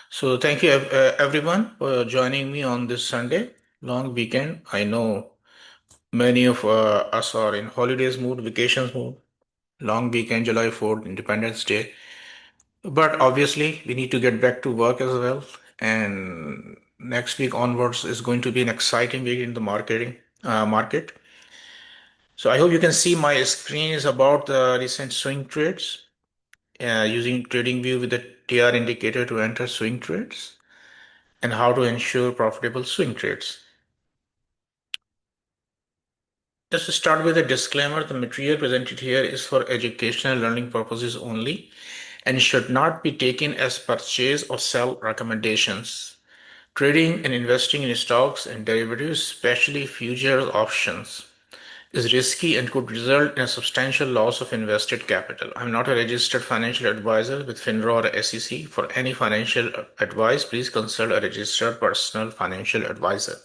So thank you everyone for joining me on this Sunday long weekend. I know many of us are in holidays mood, vacations mood, long weekend, July 4th, Independence Day. But obviously we need to get back to work as well. And next week onwards is going to be an exciting week in the market. So I hope you can see my screen is about the recent swing trades using TradingView with the TR indicator to enter swing trades, and how to ensure profitable swing trades. Just to start with a disclaimer, the material presented here is for educational learning purposes only and should not be taken as purchase or sell recommendations. Trading and investing in stocks and derivatives, especially futures options, is risky and could result in a substantial loss of invested capital. I'm not a registered financial advisor with FINRA or SEC. For any financial advice, please consult a registered personal financial advisor.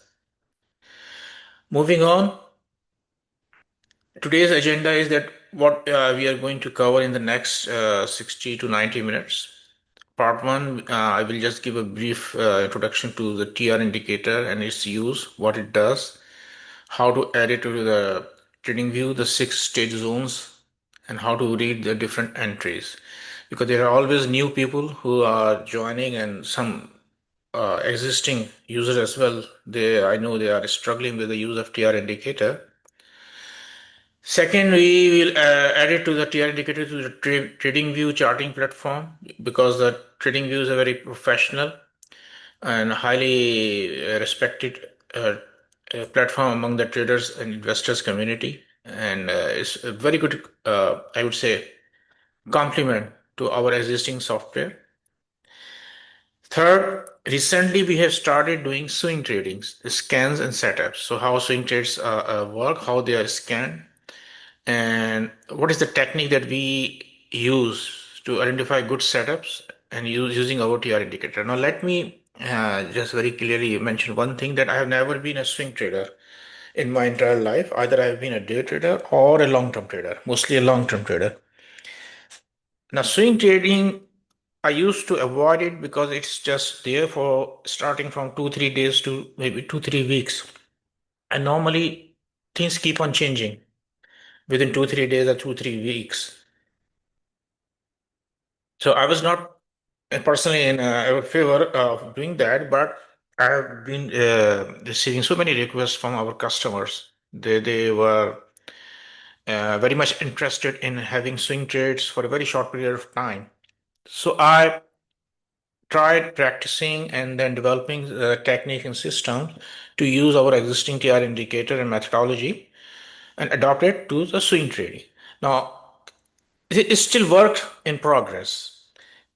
Moving on, today's agenda is that what we are going to cover in the next 60 to 90 minutes. Part one, I will just give a brief introduction to the TR indicator and its use, what it does, how to add it to the trading view, the six stage zones, and how to read the different entries. Because there are always new people who are joining and some existing users as well. I know they are struggling with the use of TR indicator. Second, we will add it to the TR indicator to the TradingView charting platform, because the TradingView is a very professional and highly respected platform among the traders and investors community, and it's a very good, I would say, complement to our existing software. Third, recently we have started doing swing tradings, scans and setups. So how swing trades work, how they are scanned, and what is the technique that we use to identify good setups and using our TR indicator. Now, let me just very clearly mention one thing, that I have never been a swing trader in my entire life. Either I have been a day trader or a long-term trader, mostly a long-term trader. Now, swing trading, I used to avoid it because it's just there for starting from 2, 3 days to maybe 2, 3 weeks. And normally things keep on changing within 2, 3 days or 2, 3 weeks. So I was not personally in favor of doing that, but I have been receiving so many requests from our customers. They were very much interested in having swing trades for a very short period of time. So I tried practicing and then developing the technique and system to use our existing TR indicator and methodology and adopt it to the swing trading. Now, it's still work in progress.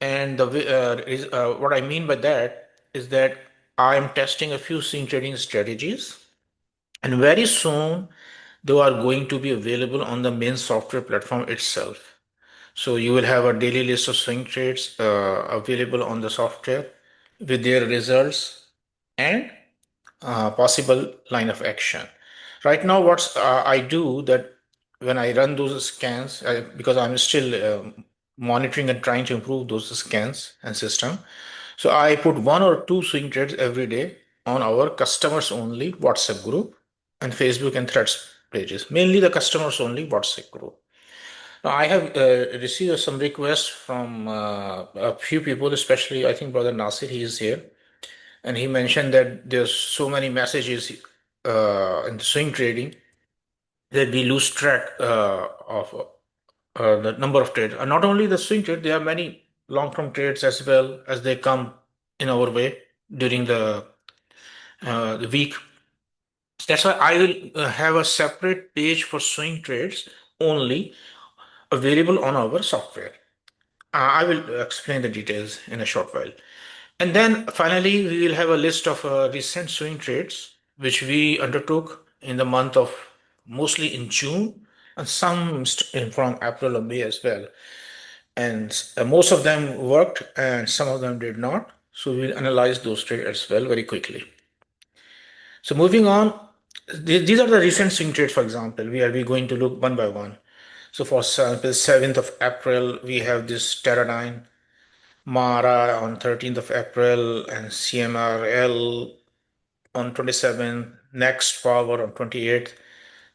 And what I mean by that is that I am testing a few swing trading strategies, and very soon they are going to be available on the main software platform itself. So you will have a daily list of swing trades available on the software with their results and possible line of action. Right now, what I do that when I run those scans, because I'm still monitoring and trying to improve those scans and system. So I put one or two swing trades every day on our customers only WhatsApp group and Facebook and threads pages, mainly the customers only WhatsApp group. Now, I have received some requests from a few people, especially I think Brother Nasir, he is here, and he mentioned that there's so many messages in the swing trading that we lose track of the number of trades. And not only the swing trade, there are many long-term trades as well as they come in our way during the week. That's why I will have a separate page for swing trades only available on our software. I will explain the details in a short while. And then finally, we will have a list of recent swing trades which we undertook in the month of, mostly in June, and some from April or May as well. And most of them worked and some of them did not. So we'll analyze those trades as well very quickly. So moving on, these are the recent swing trades, for example. We going to look one by one. So for example, 7th of April, we have this Teradyne. Mara on 13th of April, and CMRL on 27th, Next Power on 28th,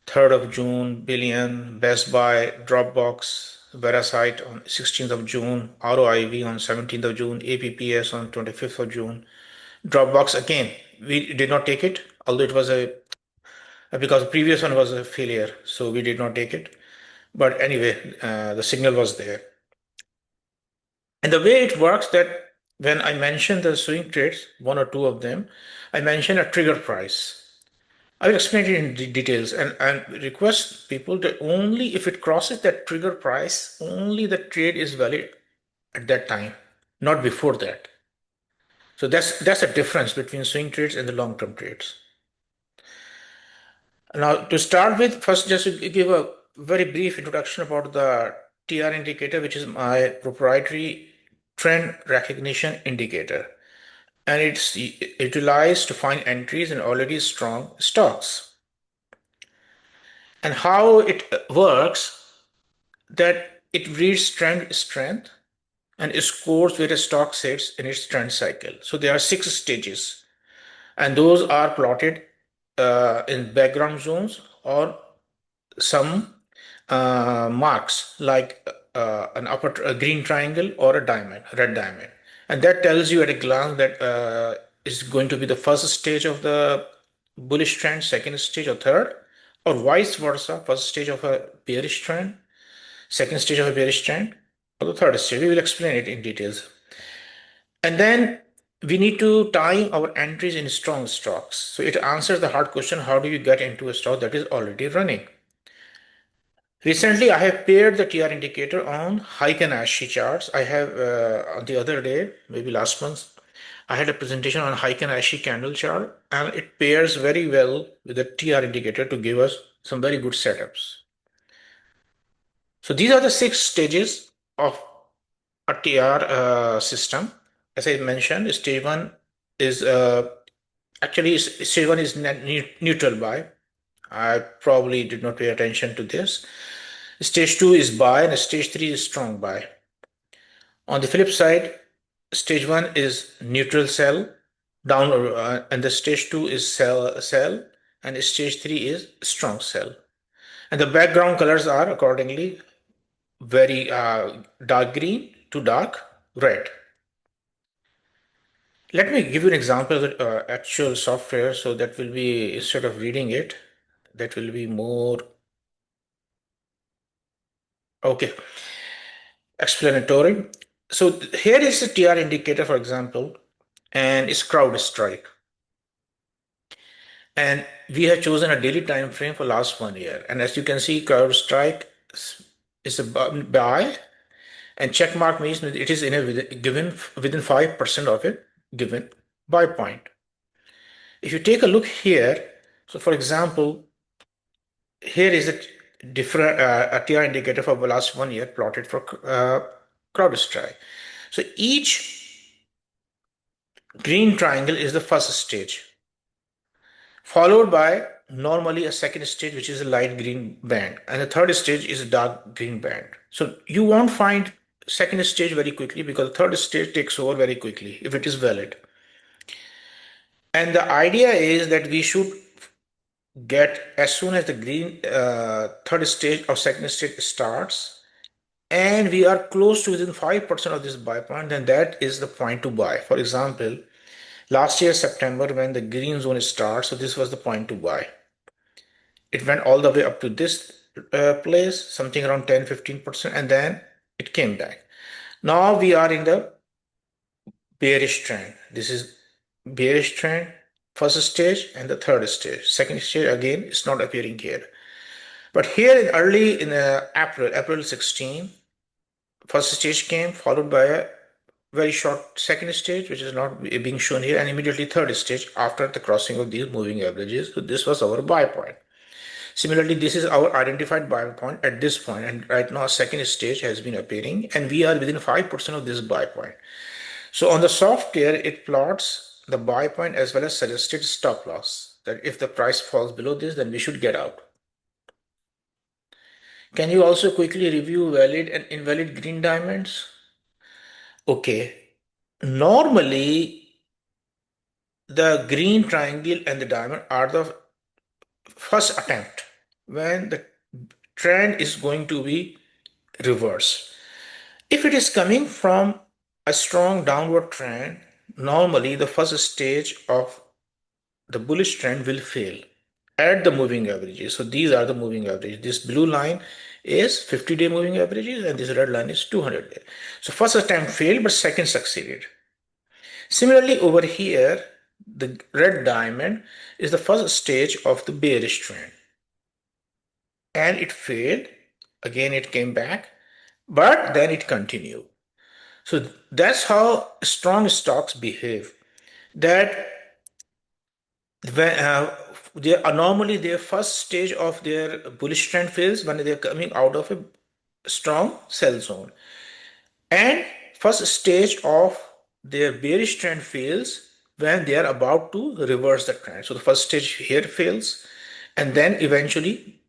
3rd of June, Billion, Best Buy, Dropbox, Verasite on 16th of June, ROIV on 17th of June, APPS on 25th of June. Dropbox again, we did not take it, although it was a because the previous one was a failure, so we did not take it. But anyway, the signal was there. And the way it works that when I mention the swing trades, one or two of them, I mention a trigger price. I will explain it in details and request people that only if it crosses that trigger price, only the trade is valid at that time, not before that. So that's a difference between swing trades and the long-term trades. Now, to start with, first just to give a very brief introduction about the TR indicator, which is my proprietary trend recognition indicator. And it's utilized to find entries in already strong stocks. And how it works, that it reads trend strength and scores where a stock sits in its trend cycle. So there are 6 stages, and those are plotted in background zones or some marks like a green triangle or a diamond, red diamond. And that tells you at a glance that is going to be the first stage of the bullish trend, second stage or third, or vice versa, first stage of a bearish trend, second stage of a bearish trend, or the third stage. We will explain it in details. And then we need to time our entries in strong stocks. So it answers the hard question, how do you get into a stock that is already running? Recently, I have paired the TR indicator on Heiken and Ashi charts. I have on the other day, maybe last month, I had a presentation on Heiken and Ashi candle chart, and it pairs very well with the TR indicator to give us some very good setups. So these are the 6 stages of a TR system. As I mentioned, stage one is actually stage one is neutral buy. I probably did not pay attention to this. Stage two is buy, and stage three is strong buy. On the flip side, stage one is neutral sell, down, and the stage two is sell, and stage three is strong sell. And the background colors are accordingly very dark green to dark red. Let me give you an example of the actual software, so that will be, instead of reading it, that will be more okay, explanatory. So here is the TR indicator, for example, and it's CrowdStrike. And we have chosen a daily time frame for last 1 year. And as you can see, CrowdStrike is a buy, and check mark means it is in a given within 5% of it given buy point. If you take a look here, so for example, here is a different a TR indicator for the last 1 year plotted for CrowdStrike. So each green triangle is the first stage, followed by normally a second stage, which is a light green band, and the third stage is a dark green band. So you won't find second stage very quickly, because the third stage takes over very quickly if it is valid. And the idea is that we should get, as soon as the green third stage or second stage starts, and we are close to within 5% of this buy point, then that is the point to buy. For example, last year September, when the green zone starts, so this was the point to buy. It went all the way up to this place, something around 10-15%, and then it came back. Now we are in the bearish trend. This is bearish trend, first stage and the third stage. Second stage again is not appearing here. But here in early in April 16, first stage came, followed by a very short second stage, which is not being shown here, and immediately third stage after the crossing of these moving averages. So this was our buy point. Similarly, this is our identified buy point at this point, and right now second stage has been appearing, and we are within 5% of this buy point. So on the software, it plots the buy point as well as suggested stop loss, that if the price falls below this, then we should get out. Can you also quickly review valid and invalid green diamonds? Okay. Normally, the green triangle and the diamond are the first attempt when the trend is going to be reversed. If it is coming from a strong downward trend, normally the first stage of the bullish trend will fail at the moving averages. So these are the moving averages. This blue line is 50-day moving averages and this red line is 200-day. So first attempt failed, but second succeeded. Similarly, over here, the red diamond is the first stage of the bearish trend and it failed. Again, it came back, but then it continued. So that's how strong stocks behave. That when they are normally their first stage of their bullish trend fails when they're coming out of a strong sell zone, and first stage of their bearish trend fails when they are about to reverse the trend. So the first stage here fails, and then eventually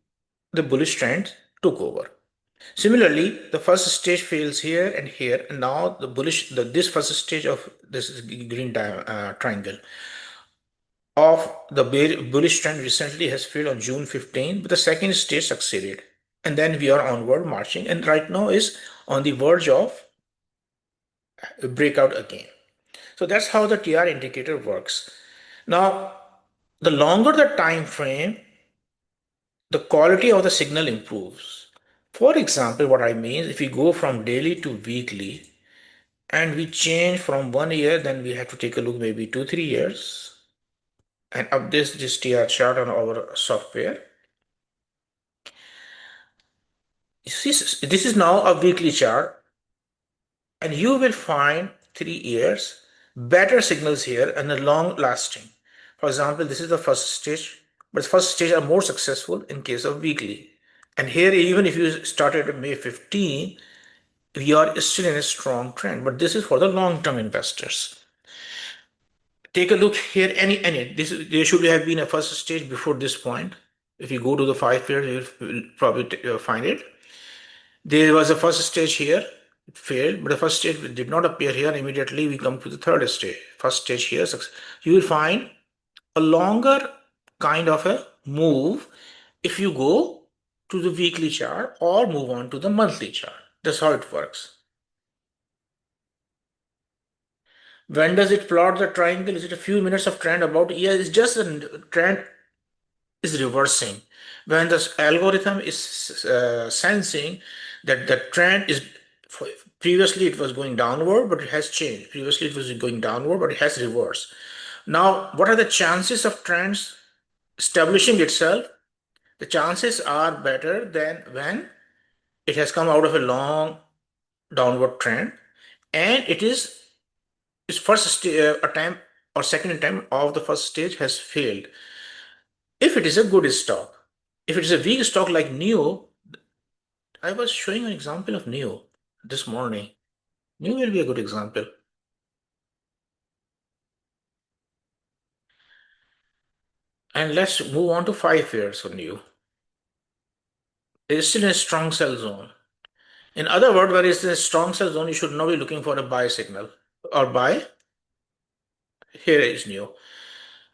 the bullish trend took over. Similarly, the first stage fails here and here, and now the this first stage of this green triangle of the bullish trend recently has failed on June 15, but the second stage succeeded. And then we are onward marching, and right now is on the verge of a breakout again. So that's how the TR indicator works. Now, the longer the time frame, the quality of the signal improves. For example, what I mean, if we go from daily to weekly, and we change from 1 year, then we have to take a look maybe 2 3 years and update this TR chart on our software. This is now a weekly chart, and you will find 3 years better signals here and a long lasting. For example, this is the first stage, but first stage are more successful in case of weekly. And here, even if you started at May 15, we are still in a strong trend, but this is for the long-term investors. Take a look here. There should have been a first stage before this point. If you go to the 5 years, you will probably find it. There was a first stage here, it failed, but the first stage did not appear here. Immediately, we come to the third stage. First stage here, you will find a longer kind of a move if you go to the weekly chart or move on to the monthly chart. That's how it works. When does it plot the triangle? Is it a few minutes of trend about? Yeah, it's just a trend is reversing. When this algorithm is sensing that the trend is previously it was going downward, but it has changed. Previously it was going downward, but it has reversed. Now, what are the chances of trends establishing itself? The chances are better than when it has come out of a long downward trend and it is its first attempt or second attempt of the first stage has failed. If it is a good stock, if it is a weak stock like NEO, I was showing an example of NEO this morning. NEO will be a good example. And let's move on to 5 years on NEO. It is still in a strong sell zone. In other words, where is the strong sell zone, you should not be looking for a buy signal or buy. Here is NEO.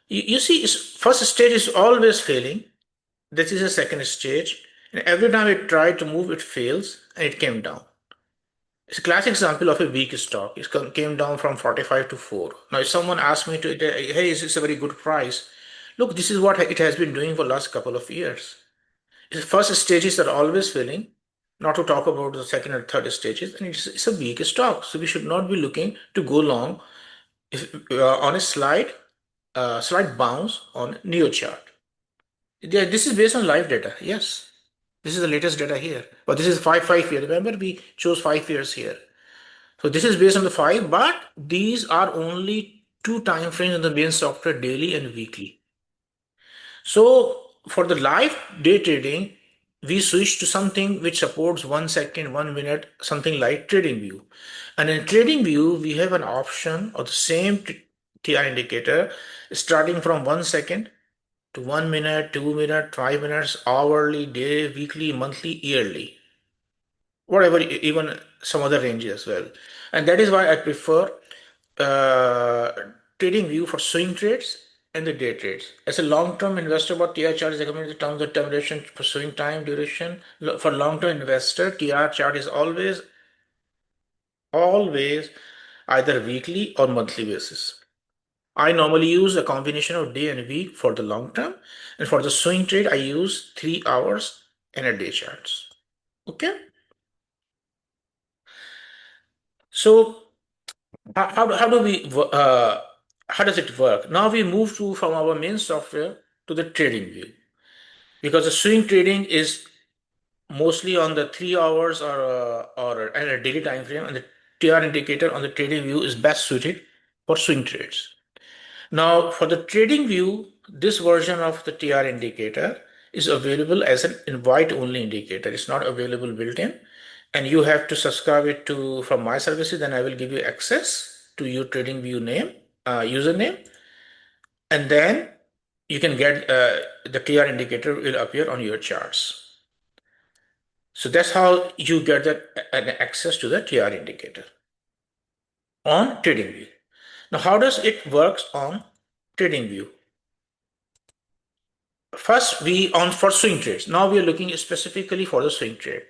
You see, first stage is always failing. This is a second stage. And every time it tried to move, it fails and it came down. It's a classic example of a weak stock. It came down from 45 to 4. Now, if someone asks me to, hey, is this a very good price? Look, this is what it has been doing for the last couple of years. Its first stages are always failing, not to talk about the second or third stages, and it's a weak stock. So we should not be looking to go long on a slight bounce on NEO chart. Yeah, this is based on live data. Yes, this is the latest data here. But this is 5 year. Remember, we chose 5 years here. So this is based on the five, but these are only two time frames in the main software, daily and weekly. So for the live day trading, we switch to something which supports 1 second, 1 minute, something like TradingView. And in TradingView, we have an option of the same TR indicator starting from 1 second to 1 minute, 2 minute, 5 minutes, hourly, day, weekly, monthly, yearly. Whatever, even some other ranges as well. And that is why I prefer uh, trading view for swing trades and the day trades. As a long-term investor, what TR chart is recommended in terms of time duration for swing time duration. For long-term investor, TR chart is always either weekly or monthly basis. I normally use a combination of day and week for the long term, and for the swing trade, I use 3 hours and a day charts. Okay, so how do we how does it work? Now we move to from our main software to the trading view, because the swing trading is mostly on the 3 hours or at a daily time frame, and the TR indicator on the trading view is best suited for swing trades. Now, for the trading view, this version of the TR indicator is available as an invite only indicator. It's not available built in, and you have to subscribe it to from my services. Then I will give you access to your trading view name, username, and then you can get the TR indicator will appear on your charts. So that's how you get that access to the TR indicator on TradingView. Now, how does it works on TradingView? First, we on for swing trades. Now we are looking specifically for the swing trade.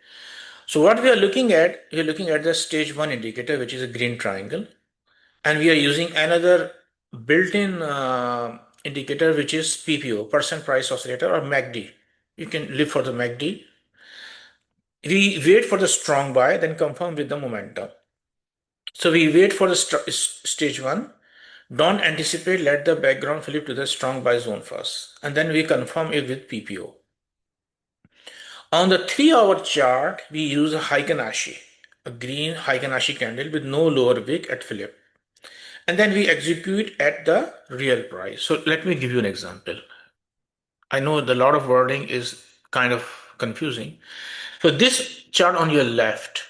So what we are looking at the stage one indicator, which is a green triangle, and we are using another built-in indicator, which is PPO, percent price oscillator, or MACD. You can look for the MACD. We wait for the strong buy, then confirm with the momentum. So we wait for the stage one. Don't anticipate, let the background flip to the strong buy zone first. And then we confirm it with PPO. On the 3 hour chart, we use a Heiken Ashi, a green Heiken Ashi candle with no lower wick at flip. And then we execute at the real price. So let me give you an example. I know the lot of wording is kind of confusing. So this chart on your left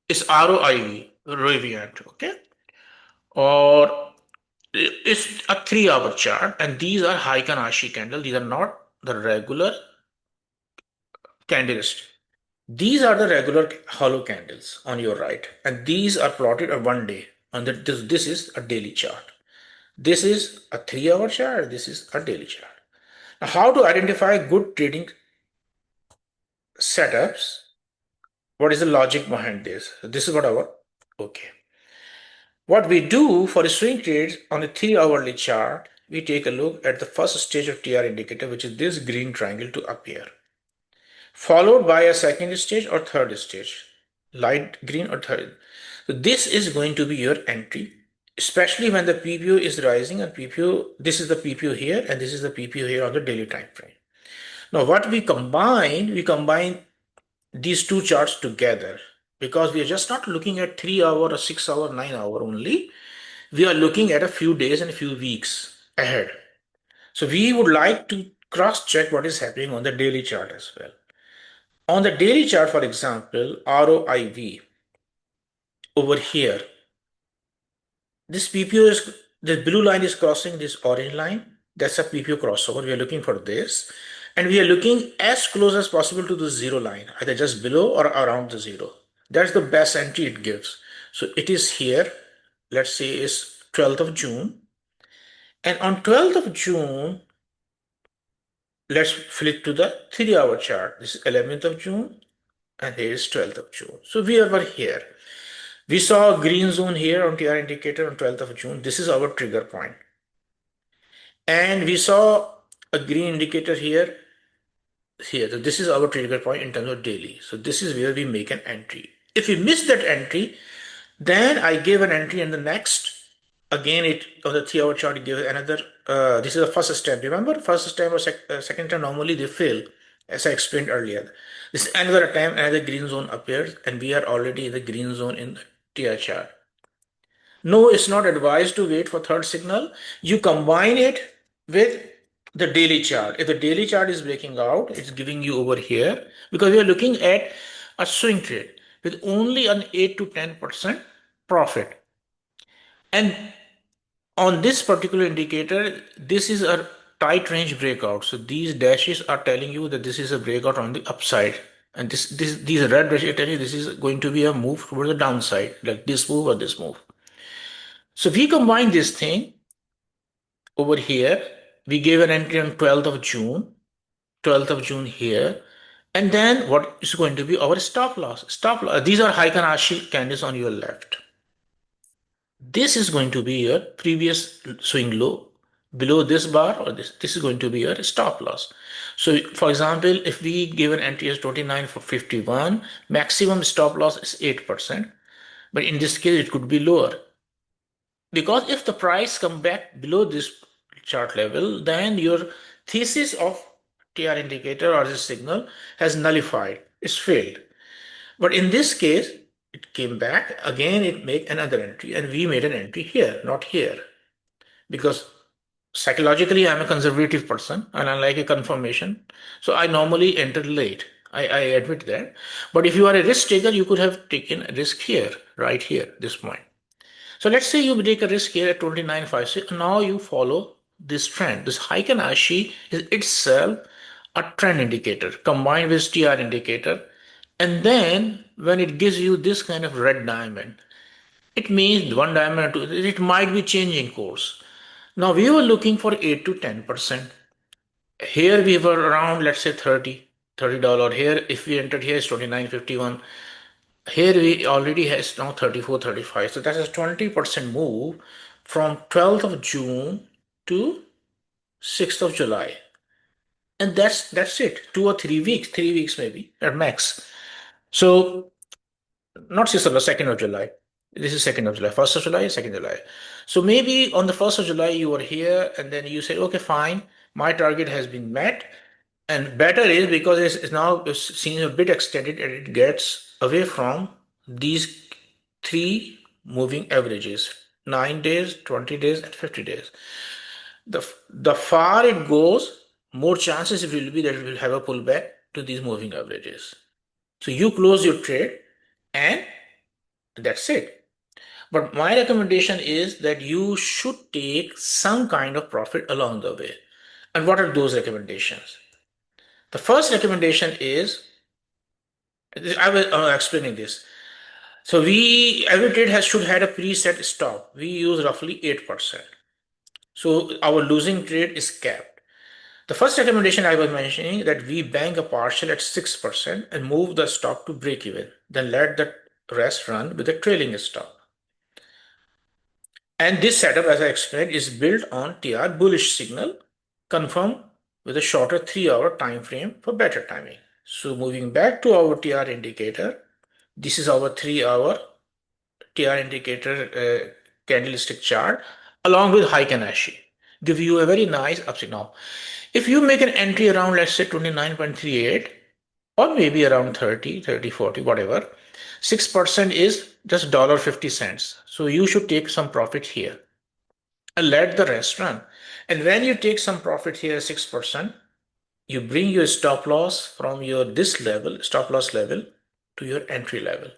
is ROIV, Rivian, okay? Or it's a 3 hour chart, and these are Heiken Ashi candle. These are not the regular candlestick. These are the regular hollow candles on your right, and these are plotted on 1 day. And this is a daily chart. This is a 3 hour chart. This is a daily chart. Now, how to identify good trading setups? What is the logic behind this? This is what our okay. What we do for the swing trades on a 3 hourly chart, we take a look at the first stage of TR indicator, which is this green triangle to appear, followed by a second stage or third stage, light green or third. So this is going to be your entry, especially when the PPO is rising, and PPO, this is the PPO here and this is the PPO here on the daily time frame. Now what we combine these two charts together, because we are just not looking at 3 hour or 6 hour, 9 hour only. We are looking at a few days and a few weeks ahead. So we would like to cross check what is happening on the daily chart as well. On the daily chart, for example, ROIV over here, this PPO is, the blue line is crossing this orange line. That's a PPO crossover. We are looking for this. And we are looking as close as possible to the zero line, either just below or around the zero. That's the best entry it gives. So it is here. Let's say it's 12th of June. And on 12th of June, let's flip to the 3 hour chart. This is 11th of June, and here is 12th of June. So we are here. We saw a green zone here on TR indicator on 12th of June. This is our trigger point. And we saw a green indicator here. So this is our trigger point in terms of daily. So this is where we make an entry. If we miss that entry, then I give an entry in the next. Again, it on the 3 hour chart, it gives another. This is the first step. Remember, first step or second time, normally they fail, as I explained earlier. This is another time, another green zone appears, and we are already in the green zone in the TR chart. No, it's not advised to wait for third signal. You combine it with the daily chart. If the daily chart is breaking out, it's giving you over here, because we are looking at a swing trade with only an 8 to 10% profit. And on this particular indicator, this is a tight range breakout. So these dashes are telling you that this is a breakout on the upside. And these red ratio tell you this is going to be a move towards the downside, like this move or this move. So we combine this thing over here. We gave an entry on 12th of June, 12th of June here. And then what is going to be our stop loss? Stop loss. These are Heikin-Ashi candles on your left. This is going to be your previous swing low. Below this bar or this is going to be your stop loss. So for example, if we give an entry as 29 for 51, maximum stop loss is 8%. But in this case, it could be lower. Because if the price come back below this chart level, then your thesis of TR indicator or this signal has nullified. It's failed. But in this case, it came back again, it made another entry, and we made an entry here, not here. Because psychologically, I'm a conservative person and I like a confirmation. So I normally enter late. I admit that. But if you are a risk taker, you could have taken a risk here, right here, this point. So let's say you take a risk here at 29.56. Now you follow this trend. This Heikin-Ashi is itself a trend indicator combined with TR indicator. And then when it gives you this kind of red diamond, it means one diamond or two, it might be changing course. Now we were looking for 8 to 10%. Here we were around, let's say $30. Here, if we entered here is 29.51. Here we already has now 34, 35. So that is a 20% move from 12th of June to 6th of July. And that's it. 2 or 3 weeks, 3 weeks maybe at max. So not 6th of July, 2nd of July. This is 2nd of July. 1st of July, 2nd July. So maybe on the 1st of July you were here and then you say, okay, fine, my target has been met. And better is because it's now seen a bit extended and it gets away from these three moving averages, 9 days, 20 days, and 50 days. The far it goes, more chances it will be that it will have a pullback to these moving averages. So you close your trade and that's it. But my recommendation is that you should take some kind of profit along the way. And what are those recommendations? The first recommendation is, I was explaining this. So every trade should have a preset stop. We use roughly 8%. So our losing trade is capped. The first recommendation I was mentioning that we bank a partial at 6% and move the stop to break even. Then let the rest run with a trailing stop. And this setup, as I explained, is built on TR bullish signal, confirmed with a shorter 3-hour time frame for better timing. So moving back to our TR indicator, this is our 3-hour TR indicator candlestick chart along with Heikin-Ashi. Give you a very nice upside. Now, if you make an entry around, let's say 29.38 or maybe around 30, 30, 40, whatever, 6% is just $1.50. So you should take some profit here and let the rest run. And when you take some profit here, 6%, you bring your stop loss from your this level, stop loss level, to your entry level.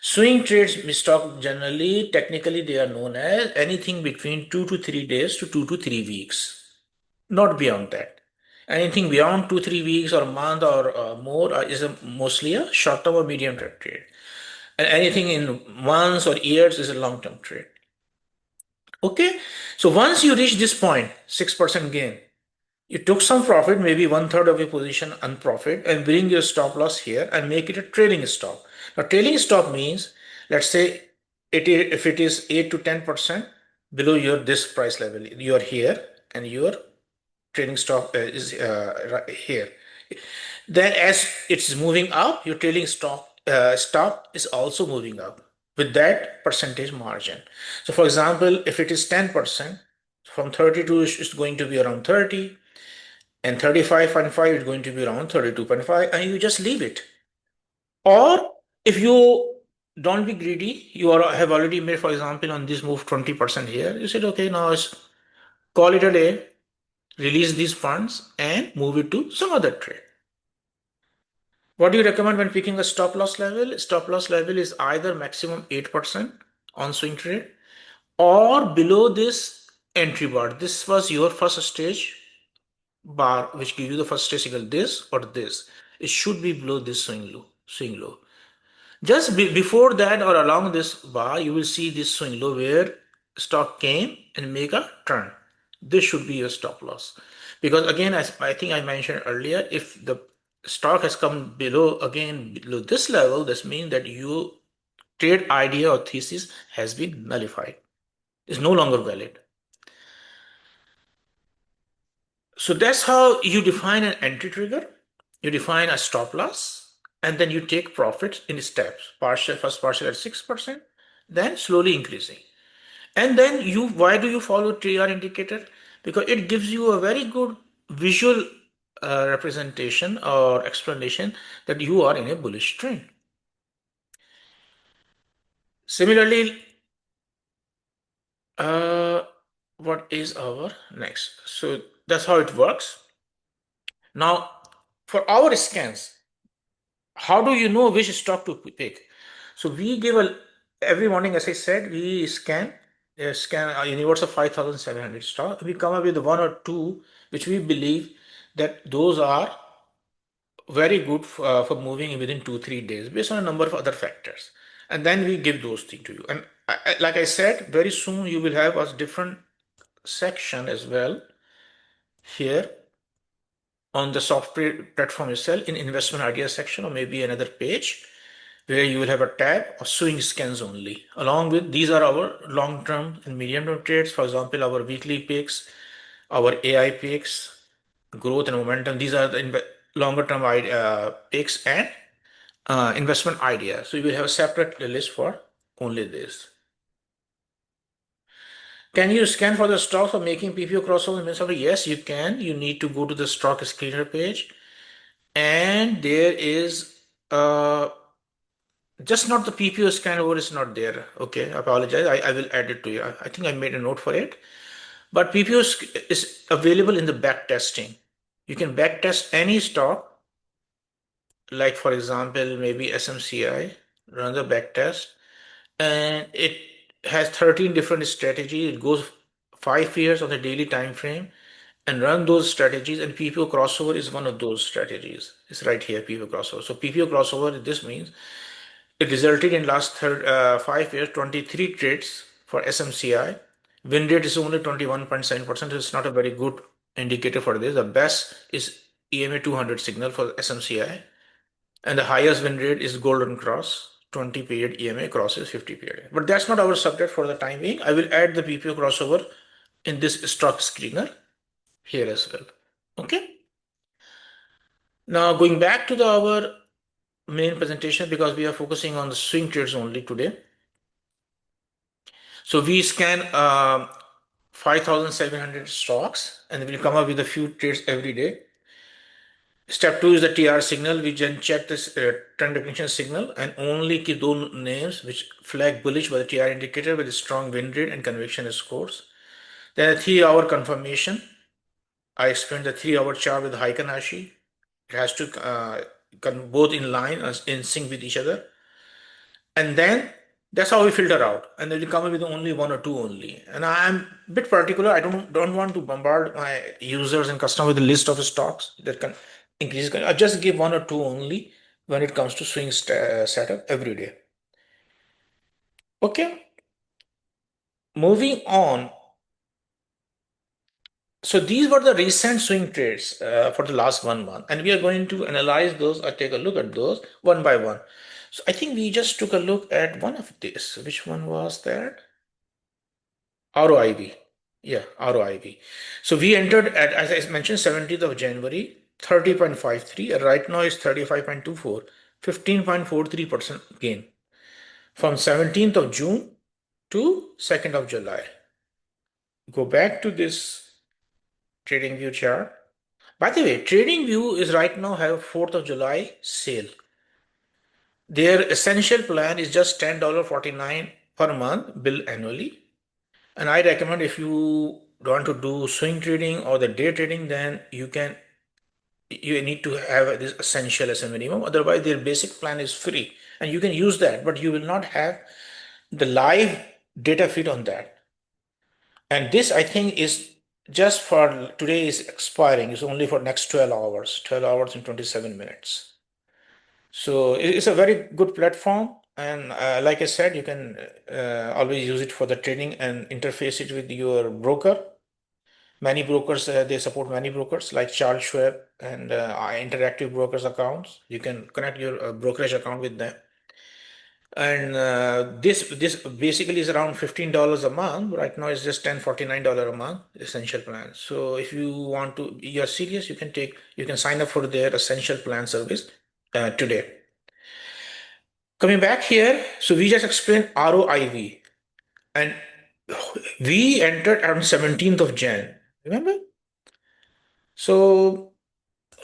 Swing trades stock generally, technically, they are known as anything between 2 to 3 days to 2 to 3 weeks, not beyond that. Anything beyond 2, 3 weeks or a month or more is mostly a short term or medium term trade. And anything in months or years is a long term trade. Okay, so once you reach this point, 6% gain, you took some profit, maybe 1/3 of your position unprofit, and bring your stop loss here and make it a trailing stop. Now, trailing stop means, let's say, if it is 8 to 10% below your this price level, you are here and your trailing stop is right here. Then, as it's moving up, your trailing stop is also moving up with that percentage margin. So, for example, if it is 10%, from 32 is going to be around 30 and 35.5 is going to be around 32.5 and you just leave it. Or if you don't be greedy, have already made, for example, on this move 20% here, you said, okay, now let's call it a day, release these funds and move it to some other trade. What do you recommend when picking a stop loss level? Stop loss level is either maximum 8% on swing trade or below this entry bar. This was your first stage bar which give you the first signal, this or this, it should be below this swing low. Just before that or along this bar, you will see this swing low where stock came and make a turn. This should be your stop loss. Because again, as I think I mentioned earlier, if the stock has come below again below this level, this means that your trade idea or thesis has been nullified. It's no longer valid. So that's how you define an entry trigger. You define a stop loss, and then you take profits in steps. First partial at 6%, then slowly increasing. And then why do you follow TR indicator? Because it gives you a very good visual representation or explanation that you are in a bullish trend. Similarly, uh, what is our next? So that's how it works. Now, for our scans, how do you know which stock to pick? So we give every morning, as I said, we scan a universe of 5,700 stocks. We come up with one or two which we believe that those are very good for moving within 2 3 days based on a number of other factors, and then we give those things to you. And like I said, very soon you will have a different section as well here on the software platform itself in investment idea section, or maybe another page where you will have a tab of swing scans only. Along with these are our long-term and medium-term trades. For example, our weekly picks, our AI picks, growth and momentum. These are the longer-term picks and investment ideas. So you will have a separate list for only this. Can you scan for the stocks for making PPO crossover? Yes, you can. You need to go to the stock screener page, and there is just not the PPO scan over is not there. Okay, I apologize. I will add it to you. I think I made a note for it. But PPO is available in the back testing. You can back test any stock, like for example, maybe SMCI, run the back test, and it has 13 different strategies. It goes 5 years on the daily time frame and run those strategies. And PPO crossover is one of those strategies. It's right here, PPO crossover. So PPO crossover, this means it resulted in last 5 years, 23 trades for SMCI. Win rate is only 21.7%. It's not a very good indicator for this. The best is EMA 200 signal for SMCI. And the highest win rate is Golden Cross. 20 period EMA crosses 50 period. But that's not our subject for the time being. I will add the PPO crossover in this stock screener here as well. Okay. Now going back to our main presentation, because we are focusing on the swing trades only today. So we scan 5,700 stocks and we'll come up with a few trades every day. Step 2 is the TR signal. We then check this trend recognition signal and only keep those names which flag bullish by the TR indicator with a strong win rate and conviction scores. Then a 3-hour confirmation. I explained the 3-hour chart with Heiken Hashi. It has to both in line as in sync with each other. And then that's how we filter out. And then we come up with only one or two only. And I'm a bit particular. I don't want to bombard my users and customers with a list of stocks that can increase. I just give one or two only when it comes to swing setup every day. Okay. Moving on. So these were the recent swing trades for the last 1 month, and we are going to analyze those or take a look at those one by one. So I think we just took a look at one of this. Which one was that? ROIV. Yeah, ROIV. So we entered at, as I mentioned, 17th of January, 30.53. Right now is 35.24, 15.43% gain from 17th of June to 2nd of July. Go back to this TradingView chart. By the way, TradingView is right now have 4th of July sale. Their essential plan is just $10.49 per month, bill annually. And I recommend if you want to do swing trading or the day trading, then you need to have this essential as a minimum. Otherwise, their basic plan is free and you can use that, but you will not have the live data feed on that. And this, I think, is just for today is expiring. It's only for next 12 hours, 12 hours and 27 minutes. So it's a very good platform. And like I said, you can always use it for the trading and interface it with your broker. Many brokers, they support many brokers like Charles Schwab and Interactive Brokers accounts. You can connect your brokerage account with them. And this basically is around $15 a month. Right now it's just $1049 a month essential plan. So if you want to, you're serious, you can sign up for their essential plan service today. Coming back here, so we just explained ROIV, and we entered on 17th of Jan. Remember? So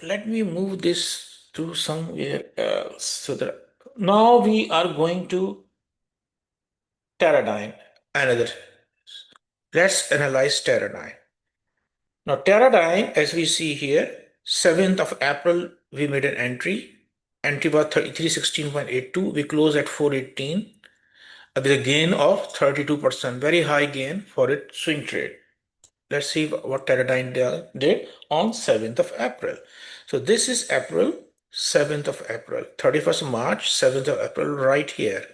let me move this to somewhere else. So that now we are going to Teradyne. Another. Let's analyze Teradyne. Now Teradyne, as we see here, 7th of April, we made an entry. Entry was 3316.82. We closed at 418 with a gain of 32%. Very high gain for a swing trade. Let's see what Teradyne did on 7th of April. So this is April, 7th of April, 31st of March, 7th of April, right here.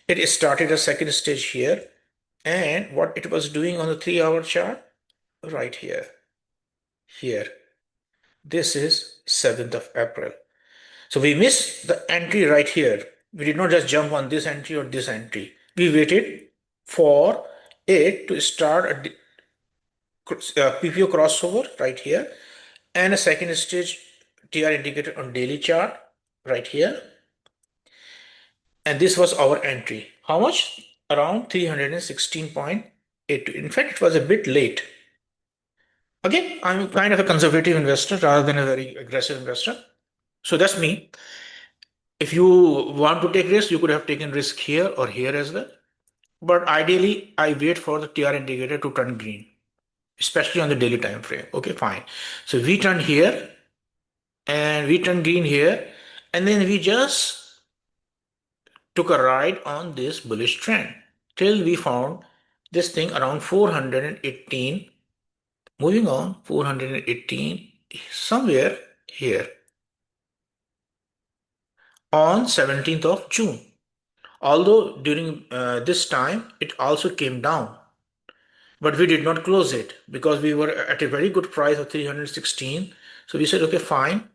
It started a second stage here. And what it was doing on the 3-hour chart, right here. Here. This is 7th of April. So we missed the entry right here. We did not just jump on this entry or this entry. We waited for it to start a PPO crossover right here and a second stage TR indicator on daily chart right here. And this was our entry. How much? Around 316.82. In fact, it was a bit late. Again, I'm kind of a conservative investor rather than a very aggressive investor. So that's me. If you want to take risk, you could have taken risk here or here as well. But ideally, I wait for the TR indicator to turn green, especially on the daily time frame. Okay, fine. So we turn here and we turn green here, and then we just took a ride on this bullish trend till we found this thing around 418. Moving on, 418 somewhere here on 17th of June. Although during this time it also came down, but we did not close it because we were at a very good price of 316. So we said, okay, fine.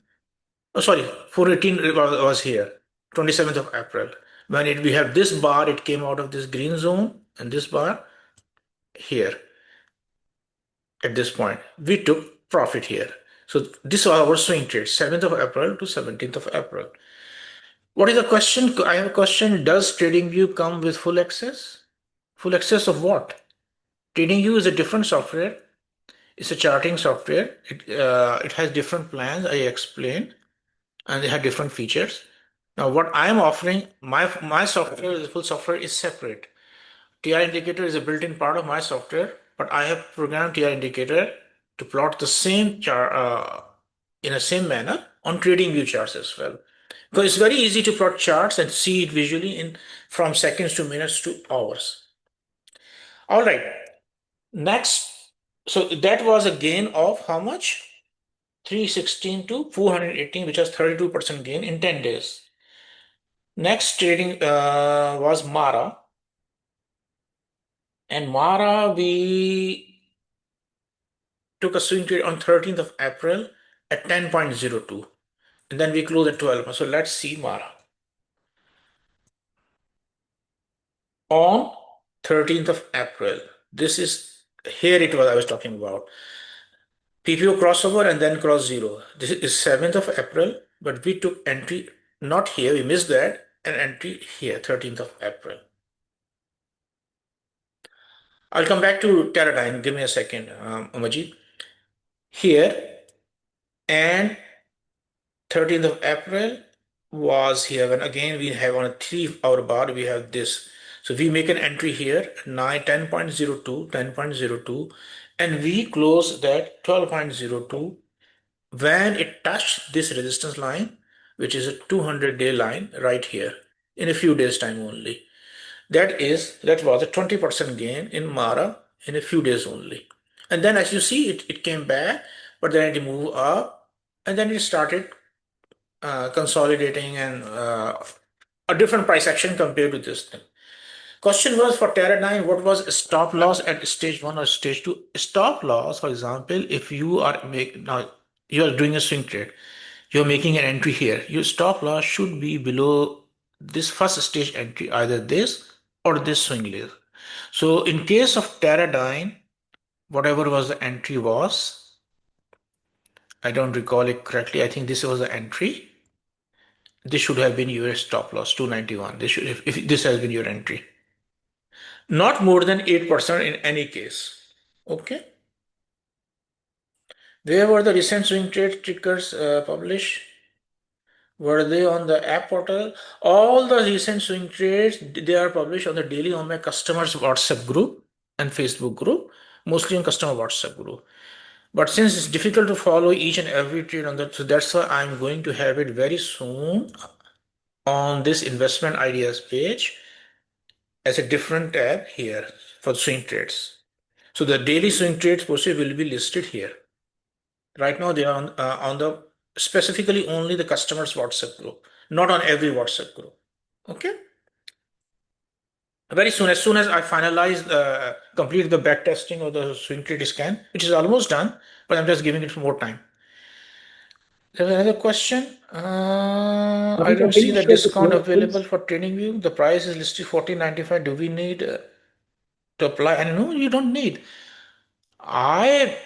Oh, sorry, 418 was here, 27th of April. When we have this bar, it came out of this green zone and this bar here at this point. We took profit here. So this was our swing trade, 7th of April to 17th of April. What is the question? I have a question. Does TradingView come with full access? Full access of what? TradingView is a different software. It's a charting software. It has different plans, I explained, and they have different features. Now, what I am offering, my software, the full software is separate. TR indicator is a built-in part of my software, but I have programmed TR indicator to plot the same chart in the same manner on TradingView charts as well. Because it's very easy to plot charts and see it visually in from seconds to minutes to hours. All right. Next, so that was a gain of how much? 316 to 418, which was 32% gain in 10 days. Next trading was Mara. And Mara, we took a swing trade on 13th of April at 10.02. And then we closed at 12. So let's see Mara. On 13th of April, this is here it was I was talking about. PPO crossover and then cross zero. This is 7th of April, but we took entry not here, we missed that, an entry here, 13th of April. I'll come back to Teradyne. Give me a second, Majid. Here and 13th of April was here. And again, we have on a 3-hour bar, we have this. So we make an entry here, 10.02, 10.02, and we close that 12.02 when it touched this resistance line, which is a 200-day line right here in a few days time only. That was a 20% gain in Mara in a few days only. And then as you see, it came back, but then it moved up, and then it started consolidating and a different price action compared to this thing. Question was for Teradyne, what was stop loss at stage one or stage two? Stop loss, for example, if you are now you are doing a swing trade, you're making an entry here. Your stop loss should be below this first stage entry, either this or this swing layer. So in case of Teradyne, whatever was the entry was, I don't recall it correctly. I think this was the entry. This should have been your stop loss, 291. This should, if this has been your entry. Not more than 8% in any case. Okay. Where were the recent swing trade triggers published? Were they on the app portal? All the recent swing trades, they are published on the Daily on my customers WhatsApp group and Facebook group, mostly on customer WhatsApp group. But since it's difficult to follow each and every trade on that, so that's why I'm going to have it very soon on this investment ideas page as a different tab here for swing trades. So the daily swing trades portion will be listed here. Right now they are on the specifically only the customers WhatsApp group, not on every WhatsApp group. Okay. Very soon, as soon as I finalize complete the back testing of the swing trade scan, which is almost done, but I'm just giving it more time. There's another question. I don't Can see you the share the discount code, available please? for TradingView. The price is listed 14.95. Do we need to apply? And no, you don't need. I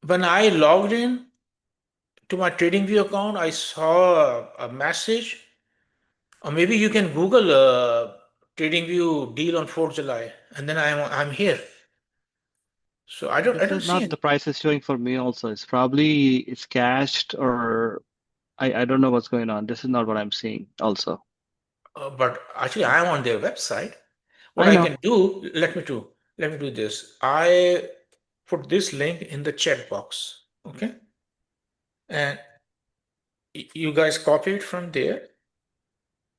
when I logged in to my TradingView account, I saw a message, or maybe you can Google TradingView deal on 4th July, and then I'm here. So I This don't is see not it. the price is showing for me also. It's probably it's cached or I don't know what's going on. This is not what I'm seeing also. But actually, I am on their website. What I I know. can do, let me do this. I put this link in the chat box, okay? And you guys copy it from there,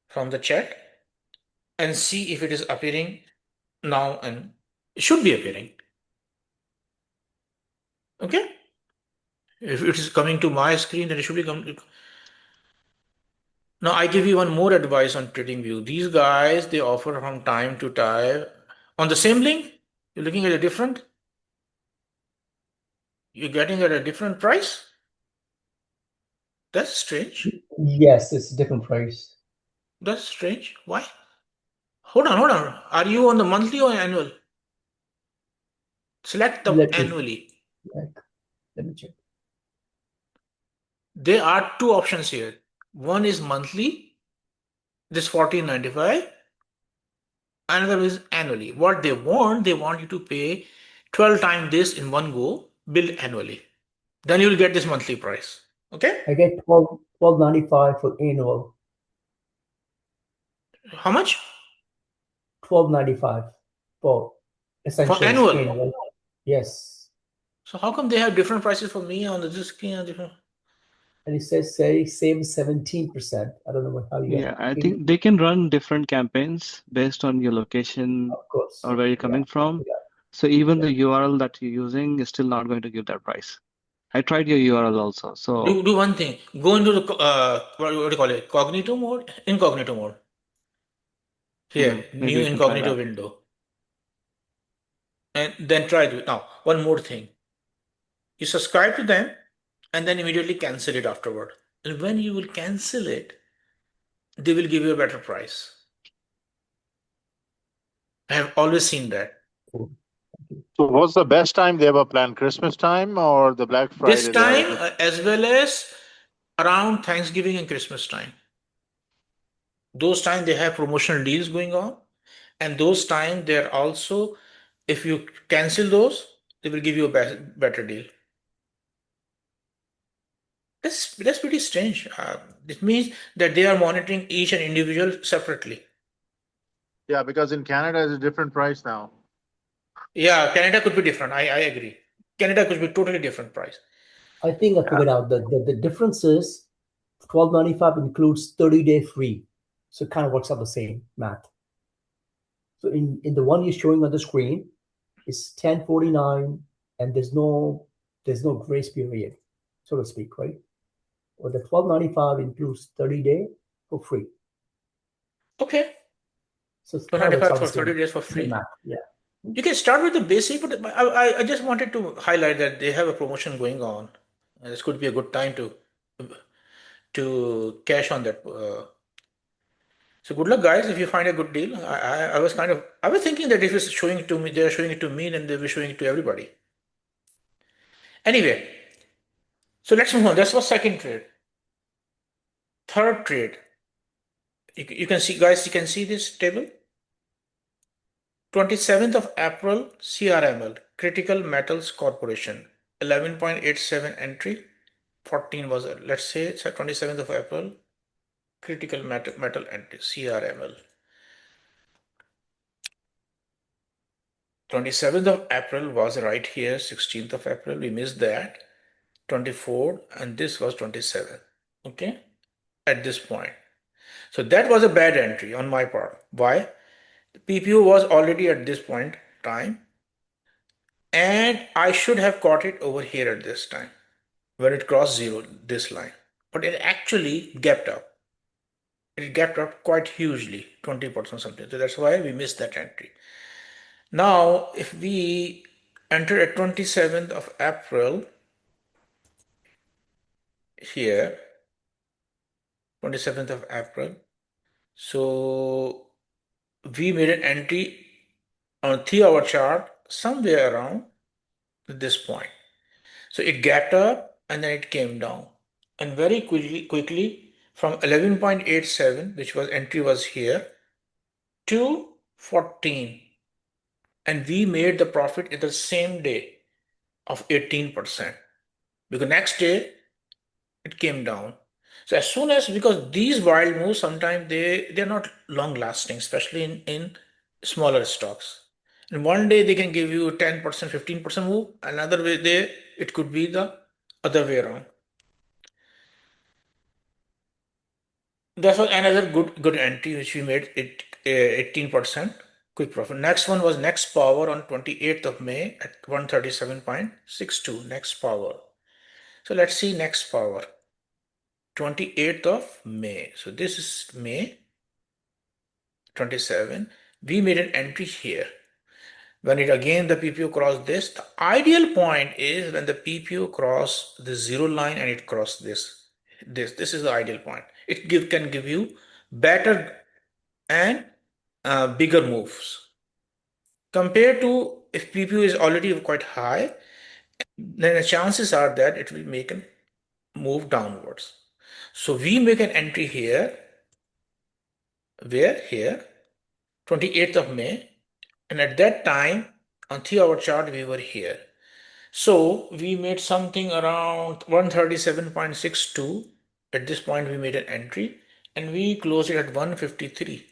from the chat, and see if it is appearing now, and it should be appearing, okay? If it is coming to my screen, then it should be coming. Now, I give you one more advice on TradingView. These guys, they offer from time to time on the same link. You're looking at a different, you're getting at a different price. That's strange. Yes, it's a different price. That's strange. Why? Hold on, hold on. Are you on the monthly or annual? Select the Let me annually. let me check. There are two options here. One is monthly, this 14.95. Another is annually. What they want you to pay 12 times this in one go, bill annually. Then you will get this monthly price. Okay? I get 12.95 for annual. How much? 12.95 for For essentials annual. annual. Yes. So how come they have different prices for me on this screen and different? And it says say save 17%. I don't know how you Yeah, I get. think they can run different campaigns based on your location Of course. or where you're Yeah. coming from. Yeah. So even the URL that you're using is still not going to give that price. I tried your URL also. So Do one thing. Go into the what do you call it? Cognito mode? Incognito mode. Here, new maybe I can try incognito that. window. And then try to now one more thing. You subscribe to them and then immediately cancel it afterward. And when you will cancel it, they will give you a better price. I have always seen that. Cool. So what's the best time they ever planned? Christmas time or the Black This Friday they have a time, good? as well as around Thanksgiving and Christmas time. Those times they have promotional deals going on, and those times they're also, if you cancel those, they will give you a better deal. That's pretty strange. It means that they are monitoring each and individual separately. Yeah, because in Canada it's a different price now. Yeah, Canada could be different. I agree. Canada could be totally different price. I think I figured out that the difference is 12.95 includes 30-day free. So it kind of works out the same math. So in the one you're showing on the screen is 10.49 and there's no grace period, so to speak, right? Or the 1295 includes 30-day for free. Okay. So it's kind of 295 works for out the 30 days for same free. math. Yeah. You can start with the basic, but I just wanted to highlight that they have a promotion going on. And this could be a good time to cash on that. So good luck, guys. If you find a good deal, I was thinking that if it's showing it to me, they're showing it to me, then they'll be showing it to everybody. Anyway, so let's move on. That's for second trade. Third trade. You can see, guys. You can see this table. 27th of April, CRML, Critical Metals Corporation, 11.87 entry, 14 was, let's say it's 27th of April, Critical Metal entry, CRML. 27th of April was right here, 16th of April, we missed that, 24, and this was 27, okay, at this point. So that was a bad entry on my part. Why? The PPO was already at this point time, and I should have caught it over here at this time when it crossed zero, this line. But it actually gapped up. It gapped up quite hugely, 20% something. So that's why we missed that entry. Now, if we enter at 27th of April here, 27th of April, so we made an entry on 3-hour chart somewhere around this point. So it gapped up and then it came down. And very quickly from 11.87, which was entry was here, to 14. And we made the profit in the same day of 18%. Because next day it came down. So as soon as, because these wild moves sometimes they're not long lasting, especially in smaller stocks. And one day they can give you 10%, 15% move. Another way it could be the other way around. That was another good entry which we made it 18% quick profit. Next one was Next Power on 28th of May at 137.62. Next Power. So let's see Next Power. 28th of May. So this is May 27. We made an entry here. When it again the PPO crossed this, the ideal point is when the PPO cross the zero line and it crossed this. This is the ideal point. It can give you better and bigger moves. Compared to if PPO is already quite high, then the chances are that it will make a move downwards. So we make an entry here, where here, 28th of May, and at that time on 3-hour chart we were here. So we made something around 137.62. At this point we made an entry and we closed it at 153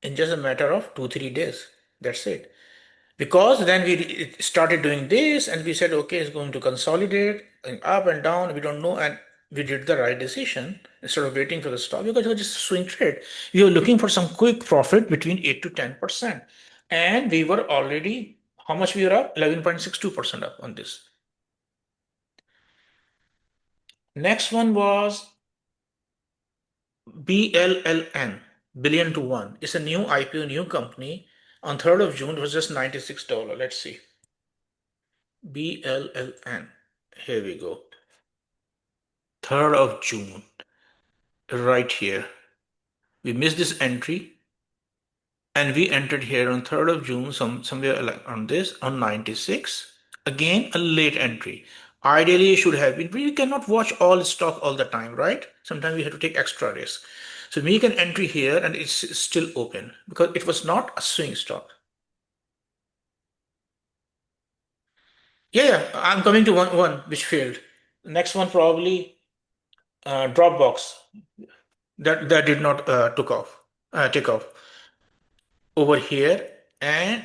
in just a matter of 2-3 days. That's it. Because then we started doing this and we said, okay, it's going to consolidate and up and down, we don't know, and we did the right decision instead of waiting for the stop because it was just a swing trade. We were looking for some quick profit between 8 to 10%. And we were already, how much we were up? 11.62% up on this. Next one was BLLN, billion to one. It's a new IPO, new company. On 3rd of June, it was just $96. Let's see. BLLN. Here we go. 3rd of June. Right here. We missed this entry. And we entered here on 3rd of June, somewhere like on this, on 96. Again, a late entry. Ideally, it should have been, but you cannot watch all stock all the time, right? Sometimes we have to take extra risk. So make an entry here and it's still open because it was not a swing stock. Yeah, I'm coming to one which failed. The next one probably Dropbox that did not take off over here, and